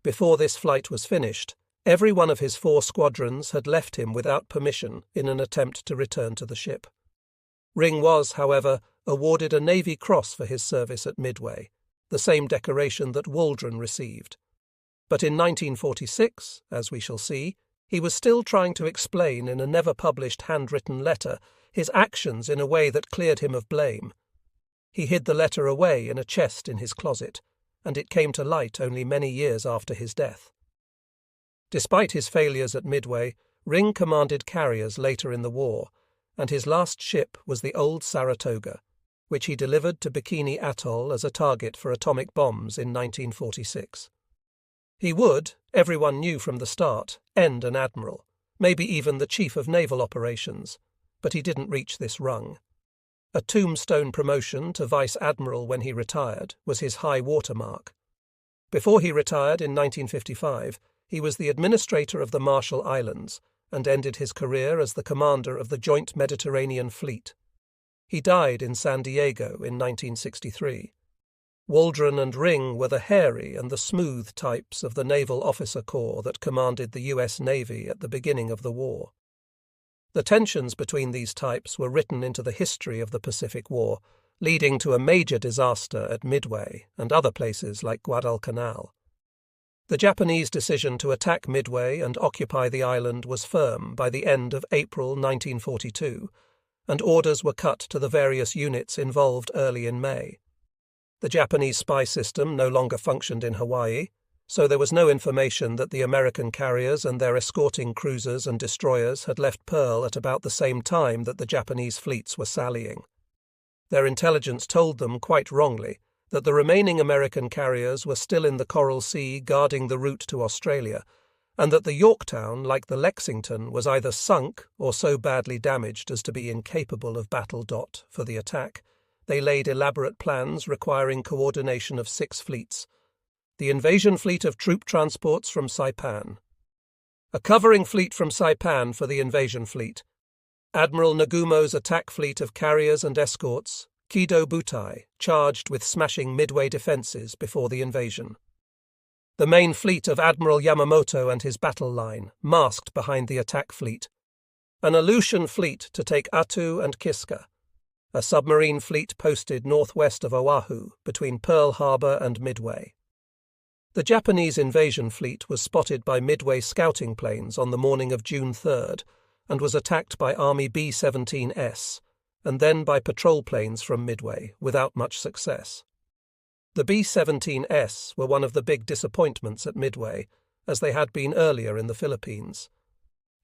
Before this flight was finished, every one of his 4 squadrons had left him without permission in an attempt to return to the ship. Ring was, however, awarded a Navy Cross for his service at Midway, the same decoration that Waldron received. But in 1946, as we shall see, he was still trying to explain in a never-published handwritten letter his actions in a way that cleared him of blame. He hid the letter away in a chest in his closet, and it came to light only many years after his death. Despite his failures at Midway, Ring commanded carriers later in the war, and his last ship was the old Saratoga, which he delivered to Bikini Atoll as a target for atomic bombs in 1946. He would, everyone knew from the start, end an admiral, maybe even the chief of naval operations, but he didn't reach this rung. A tombstone promotion to vice admiral when he retired was his high water mark. Before he retired in 1955, he was the administrator of the Marshall Islands and ended his career as the commander of the Joint Mediterranean Fleet. He died in San Diego in 1963. Waldron and Ring were the hairy and the smooth types of the Naval Officer Corps that commanded the U.S. Navy at the beginning of the war. The tensions between these types were written into the history of the Pacific War, leading to a major disaster at Midway and other places like Guadalcanal. The Japanese decision to attack Midway and occupy the island was firm by the end of April 1942, and orders were cut to the various units involved early in May. The Japanese spy system no longer functioned in Hawaii, so there was no information that the American carriers and their escorting cruisers and destroyers had left Pearl at about the same time that the Japanese fleets were sallying. Their intelligence told them, quite wrongly, that the remaining American carriers were still in the Coral Sea guarding the route to Australia, and that the Yorktown, like the Lexington, was either sunk or so badly damaged as to be incapable of battle. For the attack, they laid elaborate plans requiring coordination of 6 fleets. The invasion fleet of troop transports from Saipan. A covering fleet from Saipan for the invasion fleet. Admiral Nagumo's attack fleet of carriers and escorts, Kido Butai, charged with smashing Midway defences before the invasion. The main fleet of Admiral Yamamoto and his battle line, masked behind the attack fleet. An Aleutian fleet to take Attu and Kiska. A submarine fleet posted northwest of Oahu, between Pearl Harbor and Midway. The Japanese invasion fleet was spotted by Midway scouting planes on the morning of June 3rd and was attacked by Army B-17S, and then by patrol planes from Midway, without much success. The B-17S were one of the big disappointments at Midway, as they had been earlier in the Philippines.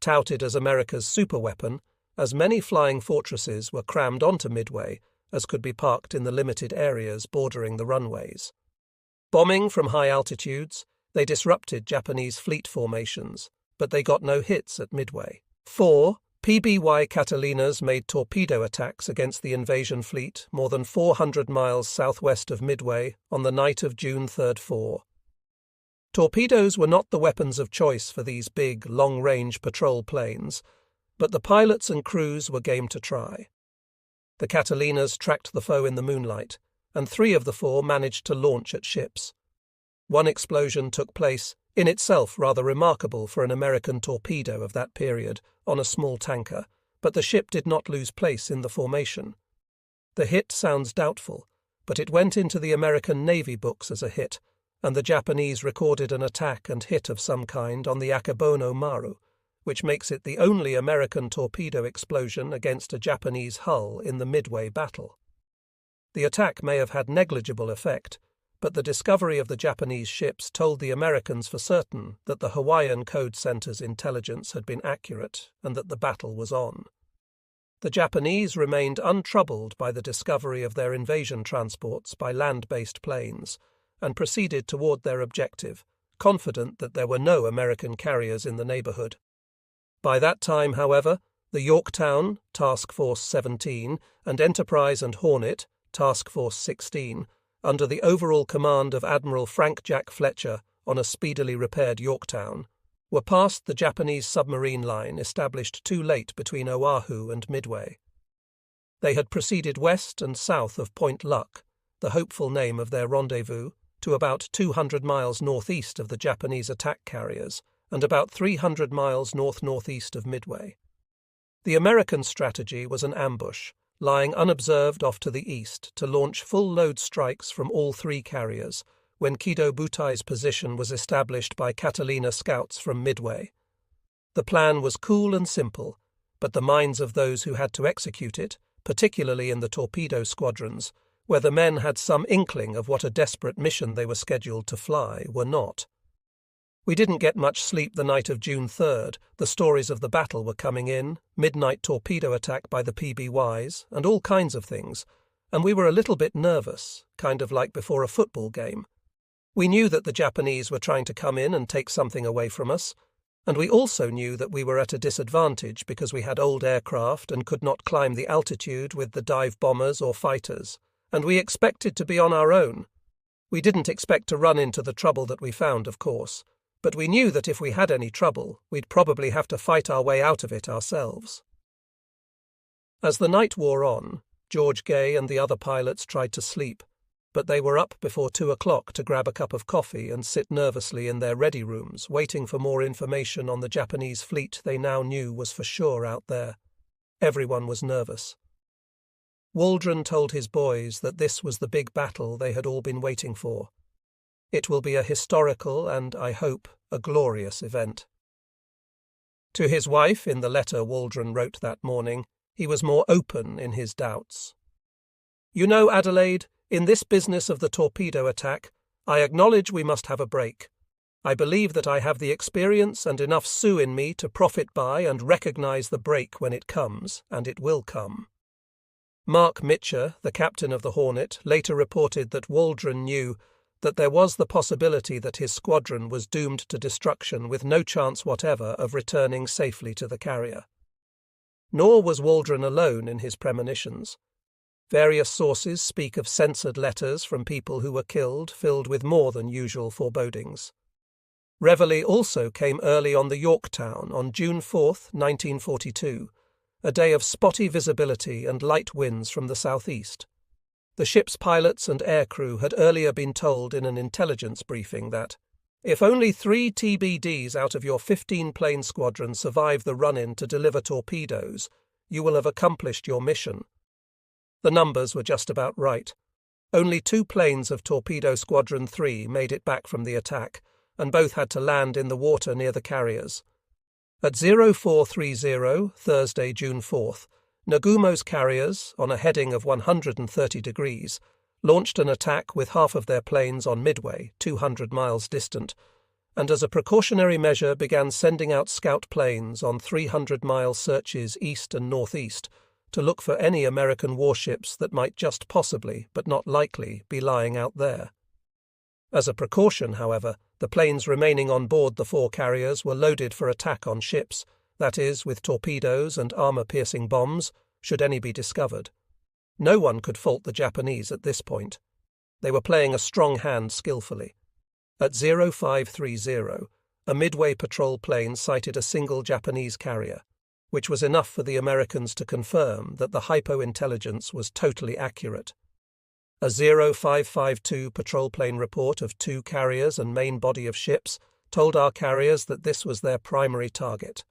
Touted as America's superweapon, as many flying fortresses were crammed onto Midway as could be parked in the limited areas bordering the runways. Bombing from high altitudes, they disrupted Japanese fleet formations, but they got no hits at Midway. 4 PBY Catalinas made torpedo attacks against the invasion fleet more than 400 miles southwest of Midway on the night of June 3-4. Torpedoes were not the weapons of choice for these big, long-range patrol planes, but the pilots and crews were game to try. The Catalinas tracked the foe in the moonlight, and 3 of the 4 managed to launch at ships. One explosion took place, in itself rather remarkable for an American torpedo of that period, on a small tanker, but the ship did not lose place in the formation. The hit sounds doubtful, but it went into the American Navy books as a hit, and the Japanese recorded an attack and hit of some kind on the Akebono Maru, which makes it the only American torpedo explosion against a Japanese hull in the Midway battle. The attack may have had negligible effect, but the discovery of the Japanese ships told the Americans for certain that the Hawaiian Code Center's intelligence had been accurate and that the battle was on. The Japanese remained untroubled by the discovery of their invasion transports by land-based planes and proceeded toward their objective, confident that there were no American carriers in the neighborhood. By that time, however, the Yorktown, Task Force 17, and Enterprise and Hornet, Task Force 16, under the overall command of Admiral Frank Jack Fletcher on a speedily repaired Yorktown, were past the Japanese submarine line established too late between Oahu and Midway. They had proceeded west and south of Point Luck, the hopeful name of their rendezvous, to about 200 miles northeast of the Japanese attack carriers and about 300 miles north-northeast of Midway. The American strategy was an ambush, lying unobserved off to the east to launch full-load strikes from all 3 carriers when Kido Butai's position was established by Catalina scouts from Midway. The plan was cool and simple, but the minds of those who had to execute it, particularly in the torpedo squadrons, where the men had some inkling of what a desperate mission they were scheduled to fly, were not. We didn't get much sleep the night of June 3rd. The stories of the battle were coming in, midnight torpedo attack by the PBYs, and all kinds of things, and we were a little bit nervous, kind of like before a football game. We knew that the Japanese were trying to come in and take something away from us, and we also knew that we were at a disadvantage because we had old aircraft and could not climb the altitude with the dive bombers or fighters, and we expected to be on our own. We didn't expect to run into the trouble that we found, of course, but we knew that if we had any trouble, we'd probably have to fight our way out of it ourselves. As the night wore on, George Gay and the other pilots tried to sleep, but they were up before 2 o'clock to grab a cup of coffee and sit nervously in their ready rooms, waiting for more information on the Japanese fleet they now knew was for sure out there. Everyone was nervous. Waldron told his boys that this was the big battle they had all been waiting for. It will be a historical and, I hope, a glorious event. To his wife, in the letter Waldron wrote that morning, he was more open in his doubts. "You know, Adelaide, in this business of the torpedo attack, I acknowledge we must have a break. I believe that I have the experience and enough Sioux in me to profit by and recognize the break when it comes, and it will come." Mark Mitcher, the captain of the Hornet, later reported that Waldron knew that there was the possibility that his squadron was doomed to destruction with no chance whatever of returning safely to the carrier. Nor was Waldron alone in his premonitions. Various sources speak of censored letters from people who were killed, filled with more than usual forebodings. Reveille also came early on the Yorktown on June 4, 1942, a day of spotty visibility and light winds from the southeast. The ship's pilots and aircrew had earlier been told in an intelligence briefing that, if only 3 TBDs out of your 15-plane squadron survive the run-in to deliver torpedoes, you will have accomplished your mission. The numbers were just about right. Only 2 planes of Torpedo Squadron 3 made it back from the attack, and both had to land in the water near the carriers. At 0430, Thursday, June 4th, Nagumo's carriers, on a heading of 130 degrees, launched an attack with half of their planes on Midway, 200 miles distant, and as a precautionary measure began sending out scout planes on 300-mile searches east and northeast to look for any American warships that might just possibly, but not likely, be lying out there. As a precaution, however, the planes remaining on board the 4 carriers were loaded for attack on ships, that is, with torpedoes and armor-piercing bombs, should any be discovered. No one could fault the Japanese at this point. They were playing a strong hand skillfully. At 0530, a Midway patrol plane sighted a single Japanese carrier, which was enough for the Americans to confirm that the hypo-intelligence was totally accurate. A 0552 patrol plane report of 2 carriers and main body of ships told our carriers that this was their primary target.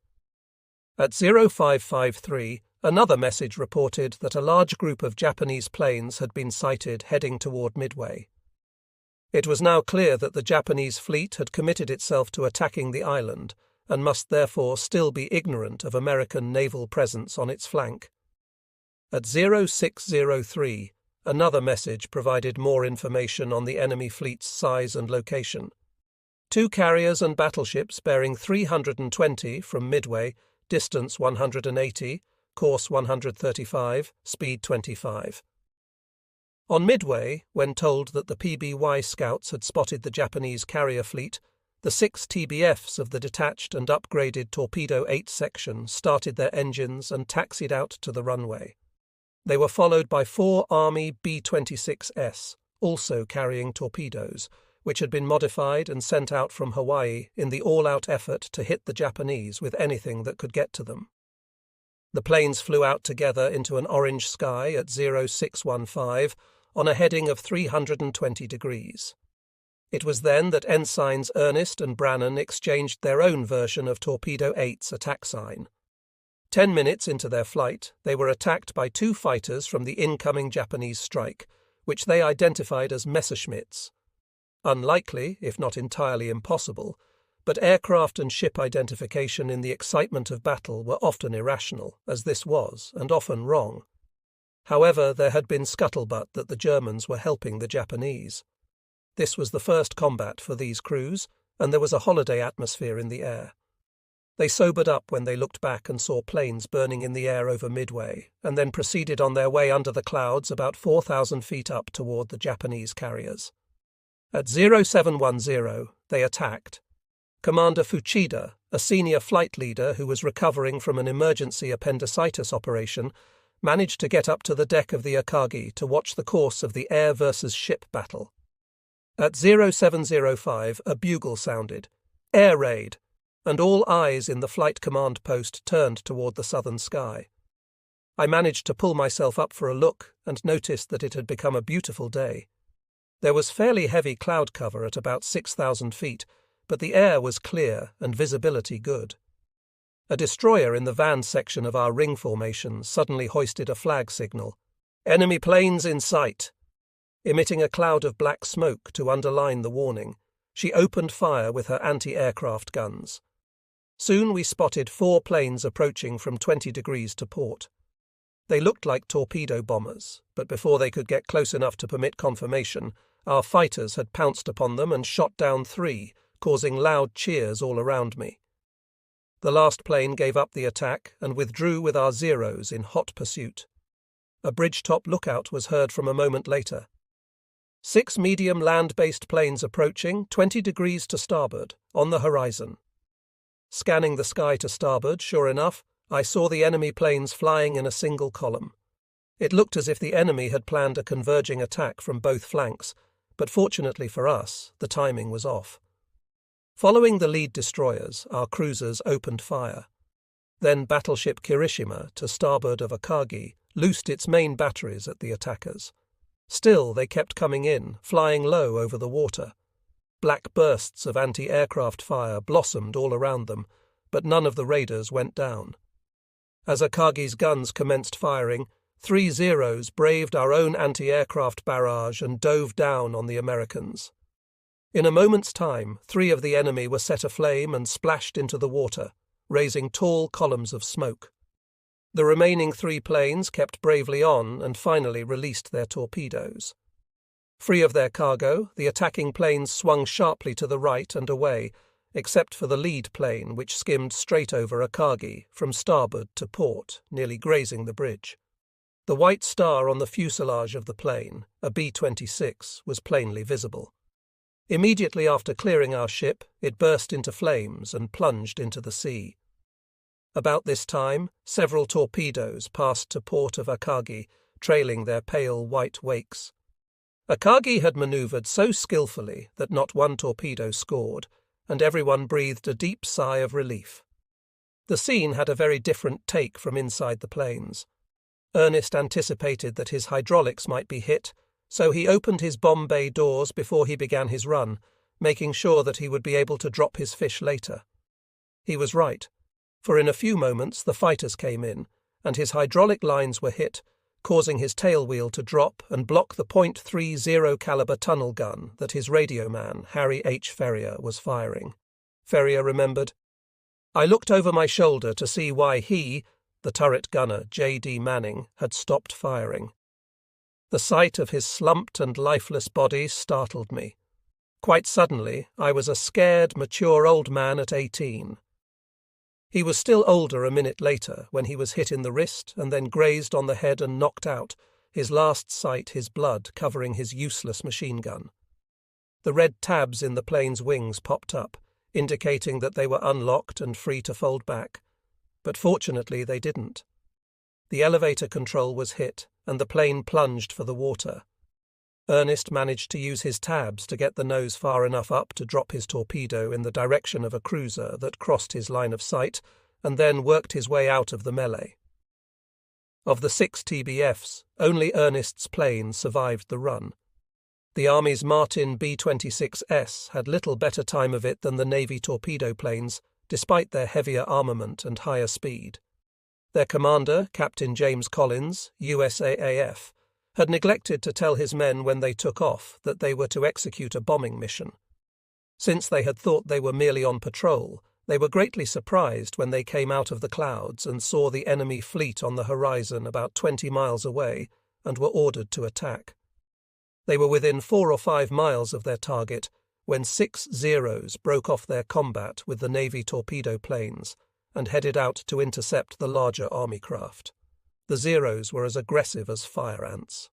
At 0553, another message reported that a large group of Japanese planes had been sighted heading toward Midway. It was now clear that the Japanese fleet had committed itself to attacking the island and must therefore still be ignorant of American naval presence on its flank. At 0603, another message provided more information on the enemy fleet's size and location. 2 carriers and battleships bearing 320 from Midway, distance 180, course 135, speed 25. On Midway, when told that the PBY scouts had spotted the Japanese carrier fleet, the 6 TBFs of the detached and upgraded Torpedo 8 section started their engines and taxied out to the runway. They were followed by 4 Army B-26S, also carrying torpedoes, which had been modified and sent out from Hawaii in the all-out effort to hit the Japanese with anything that could get to them. The planes flew out together into an orange sky at 0615 on a heading of 320 degrees. It was then that Ensigns Ernest and Brannan exchanged their own version of Torpedo 8's attack sign. 10 minutes into their flight, they were attacked by 2 fighters from the incoming Japanese strike, which they identified as Messerschmitts. Unlikely, if not entirely impossible, but aircraft and ship identification in the excitement of battle were often irrational, as this was, and often wrong. However, there had been scuttlebutt that the Germans were helping the Japanese. This was the first combat for these crews, and there was a holiday atmosphere in the air. They sobered up when they looked back and saw planes burning in the air over Midway, and then proceeded on their way under the clouds about 4,000 feet up toward the Japanese carriers. At 0710, they attacked. Commander Fuchida, a senior flight leader who was recovering from an emergency appendicitis operation, managed to get up to the deck of the Akagi to watch the course of the air versus ship battle. At 0705, a bugle sounded, "Air raid," and all eyes in the flight command post turned toward the southern sky. I managed to pull myself up for a look and noticed that it had become a beautiful day. There was fairly heavy cloud cover at about 6,000 feet, but the air was clear and visibility good. A destroyer in the van section of our ring formation suddenly hoisted a flag signal. "Enemy planes in sight." Emitting a cloud of black smoke to underline the warning, she opened fire with her anti-aircraft guns. Soon we spotted 4 planes approaching from 20 degrees to port. They looked like torpedo bombers, but before they could get close enough to permit confirmation, our fighters had pounced upon them and shot down 3, causing loud cheers all around me. The last plane gave up the attack and withdrew with our Zeros in hot pursuit. A bridge-top lookout was heard from a moment later. 6 medium land-based planes approaching, 20 degrees to starboard, on the horizon. Scanning the sky to starboard, sure enough, I saw the enemy planes flying in a single column. It looked as if the enemy had planned a converging attack from both flanks, but fortunately for us, the timing was off. Following the lead destroyers, our cruisers opened fire. Then battleship Kirishima, to starboard of Akagi, loosed its main batteries at the attackers. Still, they kept coming in, flying low over the water. Black bursts of anti-aircraft fire blossomed all around them, but none of the raiders went down. As Akagi's guns commenced firing, 3 Zeros braved our own anti-aircraft barrage and dove down on the Americans. In a moment's time, 3 of the enemy were set aflame and splashed into the water, raising tall columns of smoke. The remaining 3 planes kept bravely on and finally released their torpedoes. Free of their cargo, the attacking planes swung sharply to the right and away, except for the lead plane which skimmed straight over Akagi from starboard to port, nearly grazing the bridge. The white star on the fuselage of the plane, a B-26, was plainly visible. Immediately after clearing our ship, it burst into flames and plunged into the sea. About this time, several torpedoes passed to port of Akagi, trailing their pale white wakes. Akagi had manoeuvred so skillfully that not one torpedo scored, and everyone breathed a deep sigh of relief. The scene had a very different take from inside the planes. Ernest anticipated that his hydraulics might be hit, so he opened his bomb bay doors before he began his run, making sure that he would be able to drop his fish later. He was right, for in a few moments the fighters came in, and his hydraulic lines were hit, causing his tail wheel to drop and block the .30 caliber tunnel gun that his radio man, Harry H. Ferrier, was firing. Ferrier remembered. I looked over my shoulder to see why he, the turret gunner, J.D. Manning, had stopped firing. The sight of his slumped and lifeless body startled me. Quite suddenly, I was a scared, mature old man at 18. He was still older a minute later, when he was hit in the wrist and then grazed on the head and knocked out, his last sight his blood covering his useless machine gun. The red tabs in the plane's wings popped up, indicating that they were unlocked and free to fold back. But fortunately they didn't. The elevator control was hit, and the plane plunged for the water. Ernest managed to use his tabs to get the nose far enough up to drop his torpedo in the direction of a cruiser that crossed his line of sight, and then worked his way out of the melee. Of the 6 TBFs, only Ernest's plane survived the run. The Army's Martin B-26S had little better time of it than the Navy torpedo planes, despite their heavier armament and higher speed. Their commander, Captain James Collins, USAAF, had neglected to tell his men when they took off that they were to execute a bombing mission. Since they had thought they were merely on patrol, they were greatly surprised when they came out of the clouds and saw the enemy fleet on the horizon about 20 miles away and were ordered to attack. They were within 4 or 5 miles of their target when 6 Zeros broke off their combat with the Navy torpedo planes and headed out to intercept the larger Army craft. The Zeros were as aggressive as fire ants.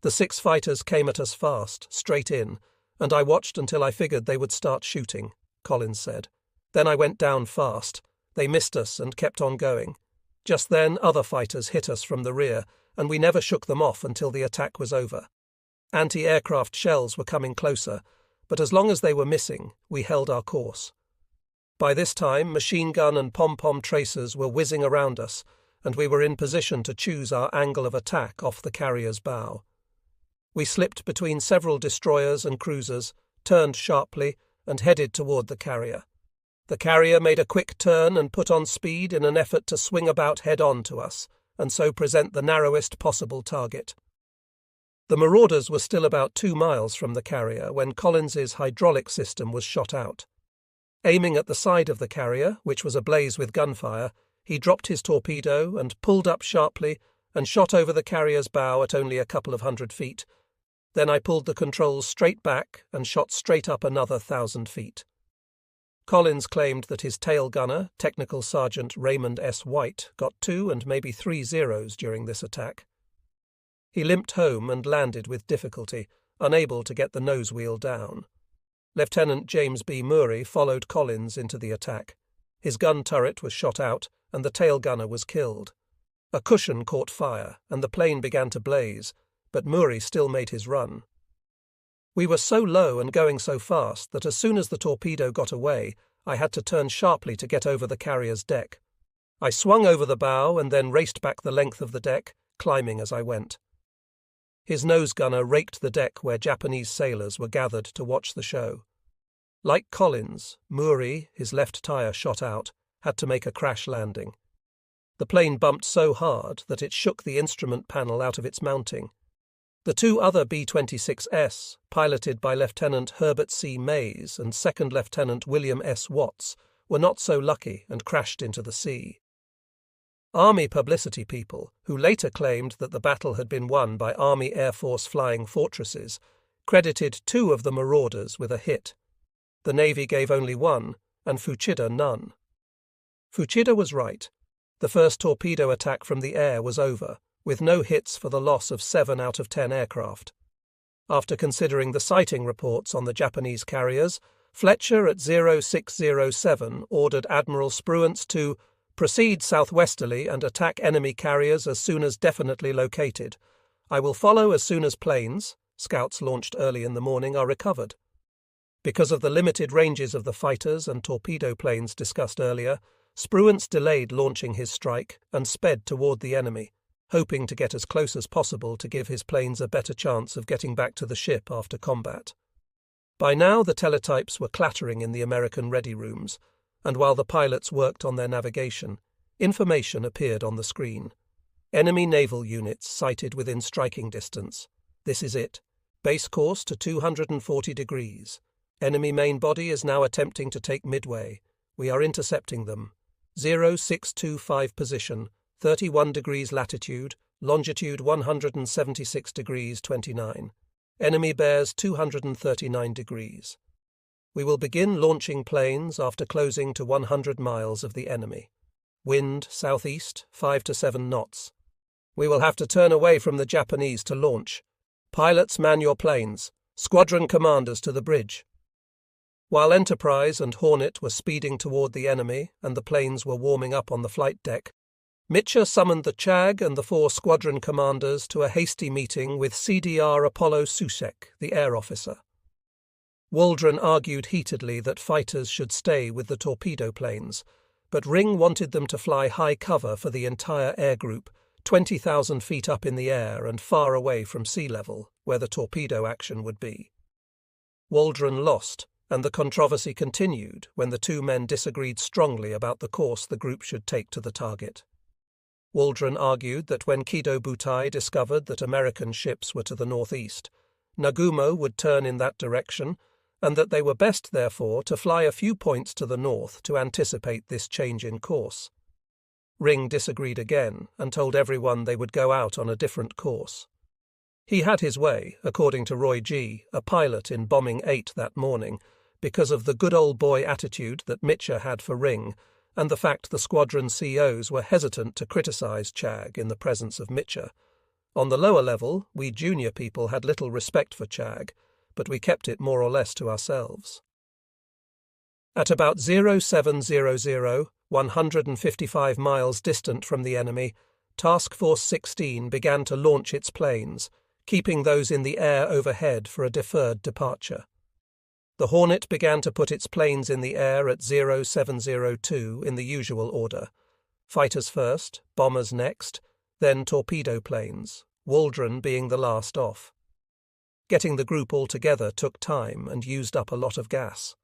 The 6 fighters came at us fast, straight in, and I watched until I figured they would start shooting, Collins said. Then I went down fast. They missed us and kept on going. Just then other fighters hit us from the rear, and we never shook them off until the attack was over. Anti-aircraft shells were coming closer, but as long as they were missing, we held our course. By this time, machine gun and pom-pom tracers were whizzing around us, and we were in position to choose our angle of attack off the carrier's bow. We slipped between several destroyers and cruisers, turned sharply, and headed toward the carrier. The carrier made a quick turn and put on speed in an effort to swing about head-on to us, and so present the narrowest possible target. The marauders were still about 2 miles from the carrier when Collins's hydraulic system was shot out. Aiming at the side of the carrier, which was ablaze with gunfire, he dropped his torpedo and pulled up sharply and shot over the carrier's bow at only a couple of 100 feet. Then I pulled the controls straight back and shot straight up another 1,000 feet. Collins claimed that his tail gunner, Technical Sergeant Raymond S. White, got 2 and maybe 3 zeros during this attack. He limped home and landed with difficulty, unable to get the nose wheel down. Lieutenant James B. Murray followed Collins into the attack. His gun turret was shot out, and the tail gunner was killed. A cushion caught fire, and the plane began to blaze, but Murray still made his run. We were so low and going so fast that as soon as the torpedo got away, I had to turn sharply to get over the carrier's deck. I swung over the bow and then raced back the length of the deck, climbing as I went. His nose gunner raked the deck where Japanese sailors were gathered to watch the show. Like Collins, Murray, his left tire shot out, had to make a crash landing. The plane bumped so hard that it shook the instrument panel out of its mounting. The 2 other B-26S, piloted by Lieutenant Herbert C. Mays and Second Lieutenant William S. Watts, were not so lucky and crashed into the sea. Army publicity people, who later claimed that the battle had been won by Army Air Force flying fortresses, credited 2 of the marauders with a hit. The Navy gave only 1, and Fuchida none. Fuchida was right. The first torpedo attack from the air was over, with no hits for the loss of 7 out of 10 aircraft. After considering the sighting reports on the Japanese carriers, Fletcher at 0607 ordered Admiral Spruance to proceed southwesterly and attack enemy carriers as soon as definitely located. I will follow as soon as planes, scouts launched early in the morning, are recovered. Because of the limited ranges of the fighters and torpedo planes discussed earlier, Spruance delayed launching his strike and sped toward the enemy, hoping to get as close as possible to give his planes a better chance of getting back to the ship after combat. By now the teletypes were clattering in the American ready rooms, and while the pilots worked on their navigation, information appeared on the screen. Enemy naval units sighted within striking distance. This is it. Base course to 240 degrees. Enemy main body is now attempting to take Midway. We are intercepting them. 0625 position, 31 degrees latitude, longitude 176 degrees 29. Enemy bears 239 degrees. We will begin launching planes after closing to 100 miles of the enemy. Wind southeast, 5 to 7 knots. We will have to turn away from the Japanese to launch. Pilots, man your planes. Squadron commanders to the bridge. While Enterprise and Hornet were speeding toward the enemy and the planes were warming up on the flight deck, Mitchell summoned the CHAG and the 4 squadron commanders to a hasty meeting with CDR Apollo Susek, the air officer. Waldron argued heatedly that fighters should stay with the torpedo planes, but Ring wanted them to fly high cover for the entire air group, 20,000 feet up in the air and far away from sea level, where the torpedo action would be. Waldron lost, and the controversy continued when the 2 men disagreed strongly about the course the group should take to the target. Waldron argued that when Kido Butai discovered that American ships were to the northeast, Nagumo would turn in that direction, and that they were best, therefore, to fly a few points to the north to anticipate this change in course. Ring disagreed again and told everyone they would go out on a different course. He had his way, according to Roy G., a pilot in Bombing 8 that morning, because of the good old boy attitude that Mitchell had for Ring, and the fact the squadron COs were hesitant to criticize CHAG in the presence of Mitchell. On the lower level, we junior people had little respect for CHAG, but we kept it more or less to ourselves. At about 0700, 155 miles distant from the enemy, Task Force 16 began to launch its planes, keeping those in the air overhead for a deferred departure. The Hornet began to put its planes in the air at 0702 in the usual order. Fighters first, bombers next, then torpedo planes, Waldron being the last off. Getting the group all together took time and used up a lot of gas.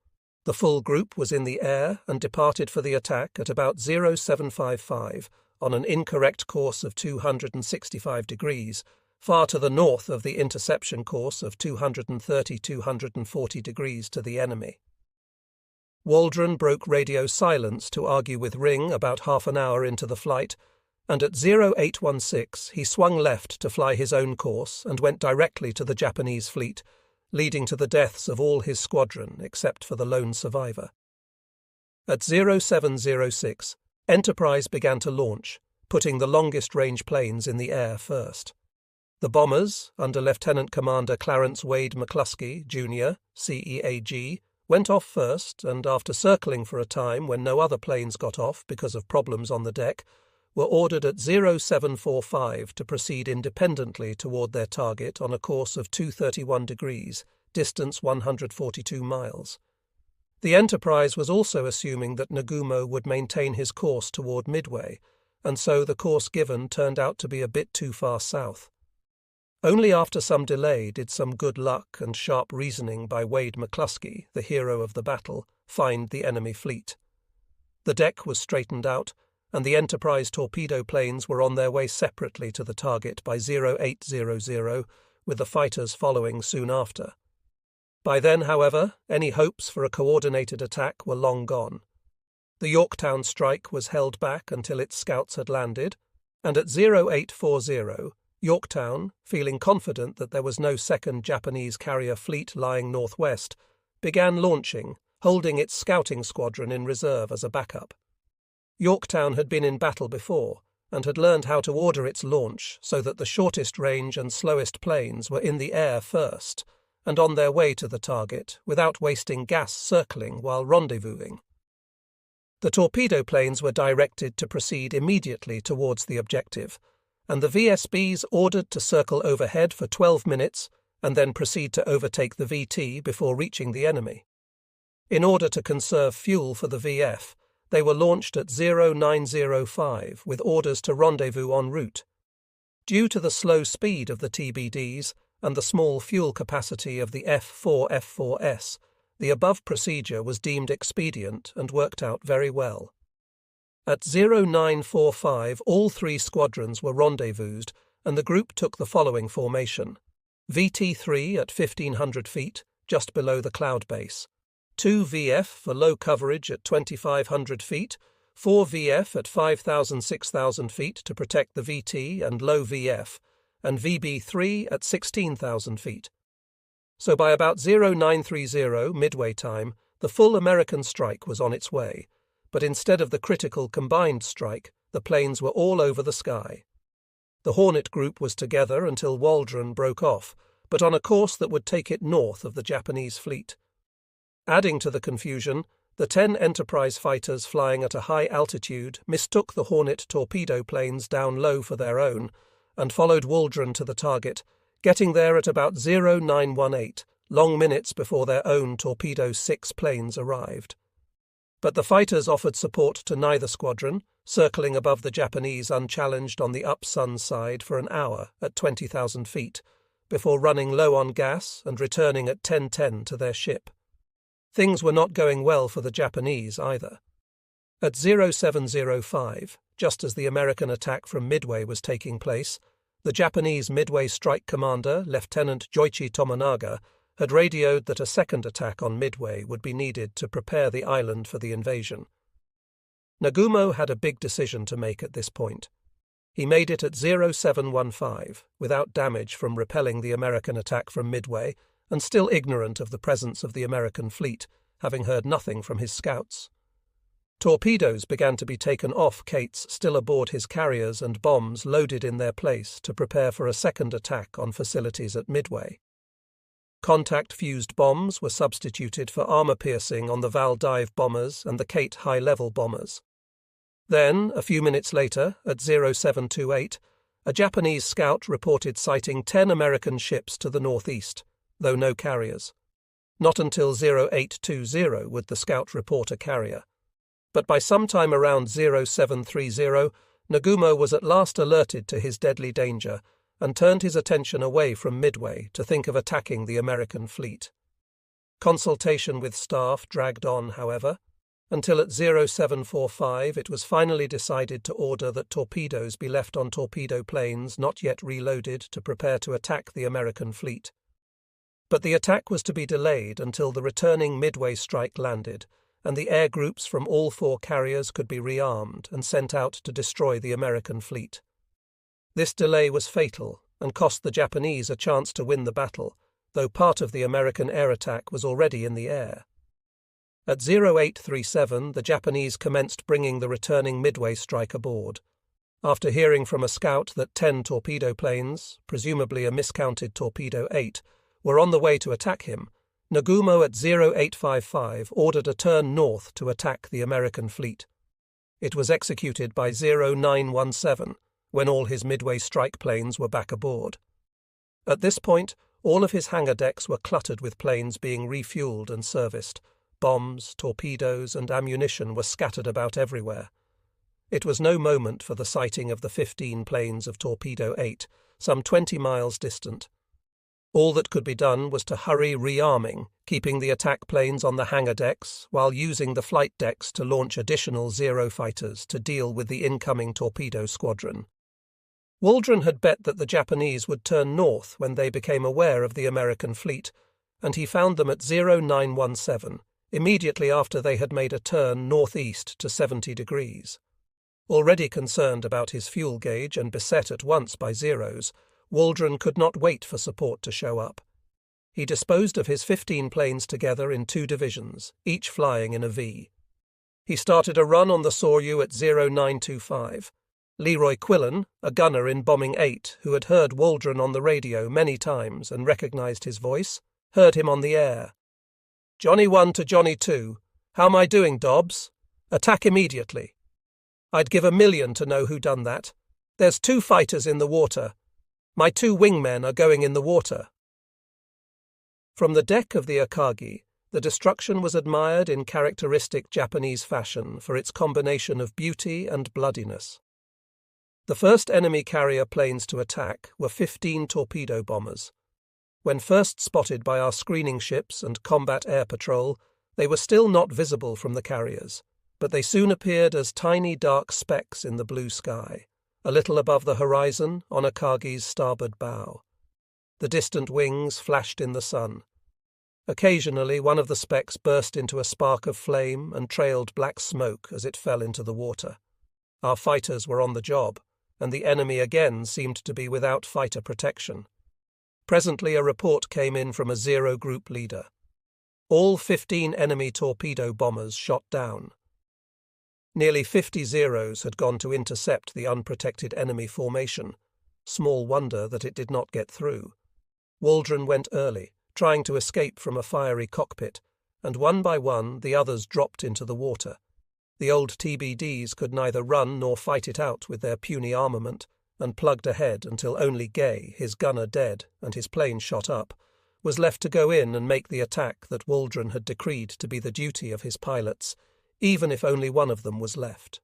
The full group was in the air and departed for the attack at about 0755 on an incorrect course of 265 degrees, far to the north of the interception course of 230–240 degrees to the enemy. Waldron broke radio silence to argue with Ring about half an hour into the flight, and at 0816 he swung left to fly his own course and went directly to the Japanese fleet, leading to the deaths of all his squadron except for the lone survivor. At 0706, Enterprise began to launch, putting the longest-range planes in the air first. The bombers, under Lieutenant Commander Clarence Wade McCluskey, Jr., CEAG, went off first and, after circling for a time when no other planes got off because of problems on the deck, were ordered at 0745 to proceed independently toward their target on a course of 231 degrees, distance 142 miles. The Enterprise was also assuming that Nagumo would maintain his course toward Midway, and so the course given turned out to be a bit too far south. Only after some delay did some good luck and sharp reasoning by Wade McCluskey, the hero of the battle, find the enemy fleet. The deck was straightened out, and the Enterprise torpedo planes were on their way separately to the target by 0800, with the fighters following soon after. By then, however, any hopes for a coordinated attack were long gone. The Yorktown strike was held back until its scouts had landed, and at 0840, Yorktown, feeling confident that there was no second Japanese carrier fleet lying northwest, began launching, holding its scouting squadron in reserve as a backup. Yorktown had been in battle before, and had learned how to order its launch so that the shortest range and slowest planes were in the air first, and on their way to the target without wasting gas circling while rendezvousing. The torpedo planes were directed to proceed immediately towards the objective, and the VSBs ordered to circle overhead for 12 minutes and then proceed to overtake the VT before reaching the enemy. In order to conserve fuel for the VF, they were launched at 0905 with orders to rendezvous en route. Due to the slow speed of the TBDs and the small fuel capacity of the F4F4S, the above procedure was deemed expedient and worked out very well. At 0945, all three squadrons were rendezvoused, and the group took the following formation: VT3 at 1500 feet, just below the cloud base, 2 VF for low coverage at 2500 feet, 4 VF at 5000–6000 feet to protect the VT and low VF, and VB3 at 16,000 feet. So by about 0930 midway time, the full American strike was on its way, but instead of the critical combined strike, the planes were all over the sky. The Hornet group was together until Waldron broke off, but on a course that would take it north of the Japanese fleet. Adding to the confusion, the 10 Enterprise fighters flying at a high altitude mistook the Hornet torpedo planes down low for their own, and followed Waldron to the target, getting there at about 0918, long minutes before their own Torpedo 6 planes arrived. But the fighters offered support to neither squadron, circling above the Japanese unchallenged on the up-sun side for an hour at 20,000 feet, before running low on gas and returning at 10:10 to their ship. Things were not going well for the Japanese either. At 0705, just as the American attack from Midway was taking place, the Japanese Midway Strike Commander, Lieutenant Joichi Tomonaga, had radioed that a second attack on Midway would be needed to prepare the island for the invasion. Nagumo had a big decision to make at this point. He made it at 0715, without damage from repelling the American attack from Midway, and still ignorant of the presence of the American fleet, having heard nothing from his scouts. Torpedoes began to be taken off Kate's still aboard his carriers and bombs loaded in their place to prepare for a second attack on facilities at Midway. Contact-fused bombs were substituted for armor-piercing on the Val-Dive bombers and the Kate high-level bombers. Then, a few minutes later, at 0728, a Japanese scout reported sighting 10 American ships to the northeast, though no carriers. Not until 0820 would the scout report a carrier. But by some time around 0730, Nagumo was at last alerted to his deadly danger and turned his attention away from Midway to think of attacking the American fleet. Consultation with staff dragged on, however, until at 0745 it was finally decided to order that torpedoes be left on torpedo planes not yet reloaded to prepare to attack the American fleet. But the attack was to be delayed until the returning Midway strike landed, and the air groups from all 4 carriers could be rearmed and sent out to destroy the American fleet. This delay was fatal and cost the Japanese a chance to win the battle, though part of the American air attack was already in the air. At 0837, the Japanese commenced bringing the returning Midway strike aboard. After hearing from a scout that 10 torpedo planes, presumably a miscounted Torpedo 8, were on the way to attack him, Nagumo at 0855 ordered a turn north to attack the American fleet. It was executed by 0917, when all his Midway strike planes were back aboard. At this point, all of his hangar decks were cluttered with planes being refueled and serviced. Bombs, torpedoes, and ammunition were scattered about everywhere. It was no moment for the sighting of the 15 planes of Torpedo 8, some 20 miles distant. All that could be done was to hurry rearming, keeping the attack planes on the hangar decks, while using the flight decks to launch additional Zero fighters to deal with the incoming torpedo squadron. Waldron had bet that the Japanese would turn north when they became aware of the American fleet, and he found them at 0917, immediately after they had made a turn northeast to 70 degrees. Already concerned about his fuel gauge and beset at once by Zeros, Waldron could not wait for support to show up. He disposed of his 15 planes together in 2 divisions, each flying in a V. He started a run on the Soryu at 0925. Leroy Quillen, a gunner in Bombing 8 who had heard Waldron on the radio many times and recognized his voice, heard him on the air. "Johnny 1 to Johnny 2. How am I doing, Dobbs? Attack immediately. I'd give $1 million to know who done that. There's 2 fighters in the water. My 2 wingmen are going in the water." From the deck of the Akagi, the destruction was admired in characteristic Japanese fashion for its combination of beauty and bloodiness. The first enemy carrier planes to attack were 15 torpedo bombers. When first spotted by our screening ships and combat air patrol, they were still not visible from the carriers, but they soon appeared as tiny dark specks in the blue sky, a little above the horizon on Akagi's starboard bow. The distant wings flashed in the sun. Occasionally one of the specks burst into a spark of flame and trailed black smoke as it fell into the water. Our fighters were on the job, and the enemy again seemed to be without fighter protection. Presently a report came in from a Zero group leader. All 15 enemy torpedo bombers shot down. Nearly 50 Zeros had gone to intercept the unprotected enemy formation. Small wonder that it did not get through. Waldron went early, trying to escape from a fiery cockpit, and one by one the others dropped into the water. The old TBDs could neither run nor fight it out with their puny armament, and plugged ahead until only Gay, his gunner dead and his plane shot up, was left to go in and make the attack that Waldron had decreed to be the duty of his pilots, even if only one of them was left.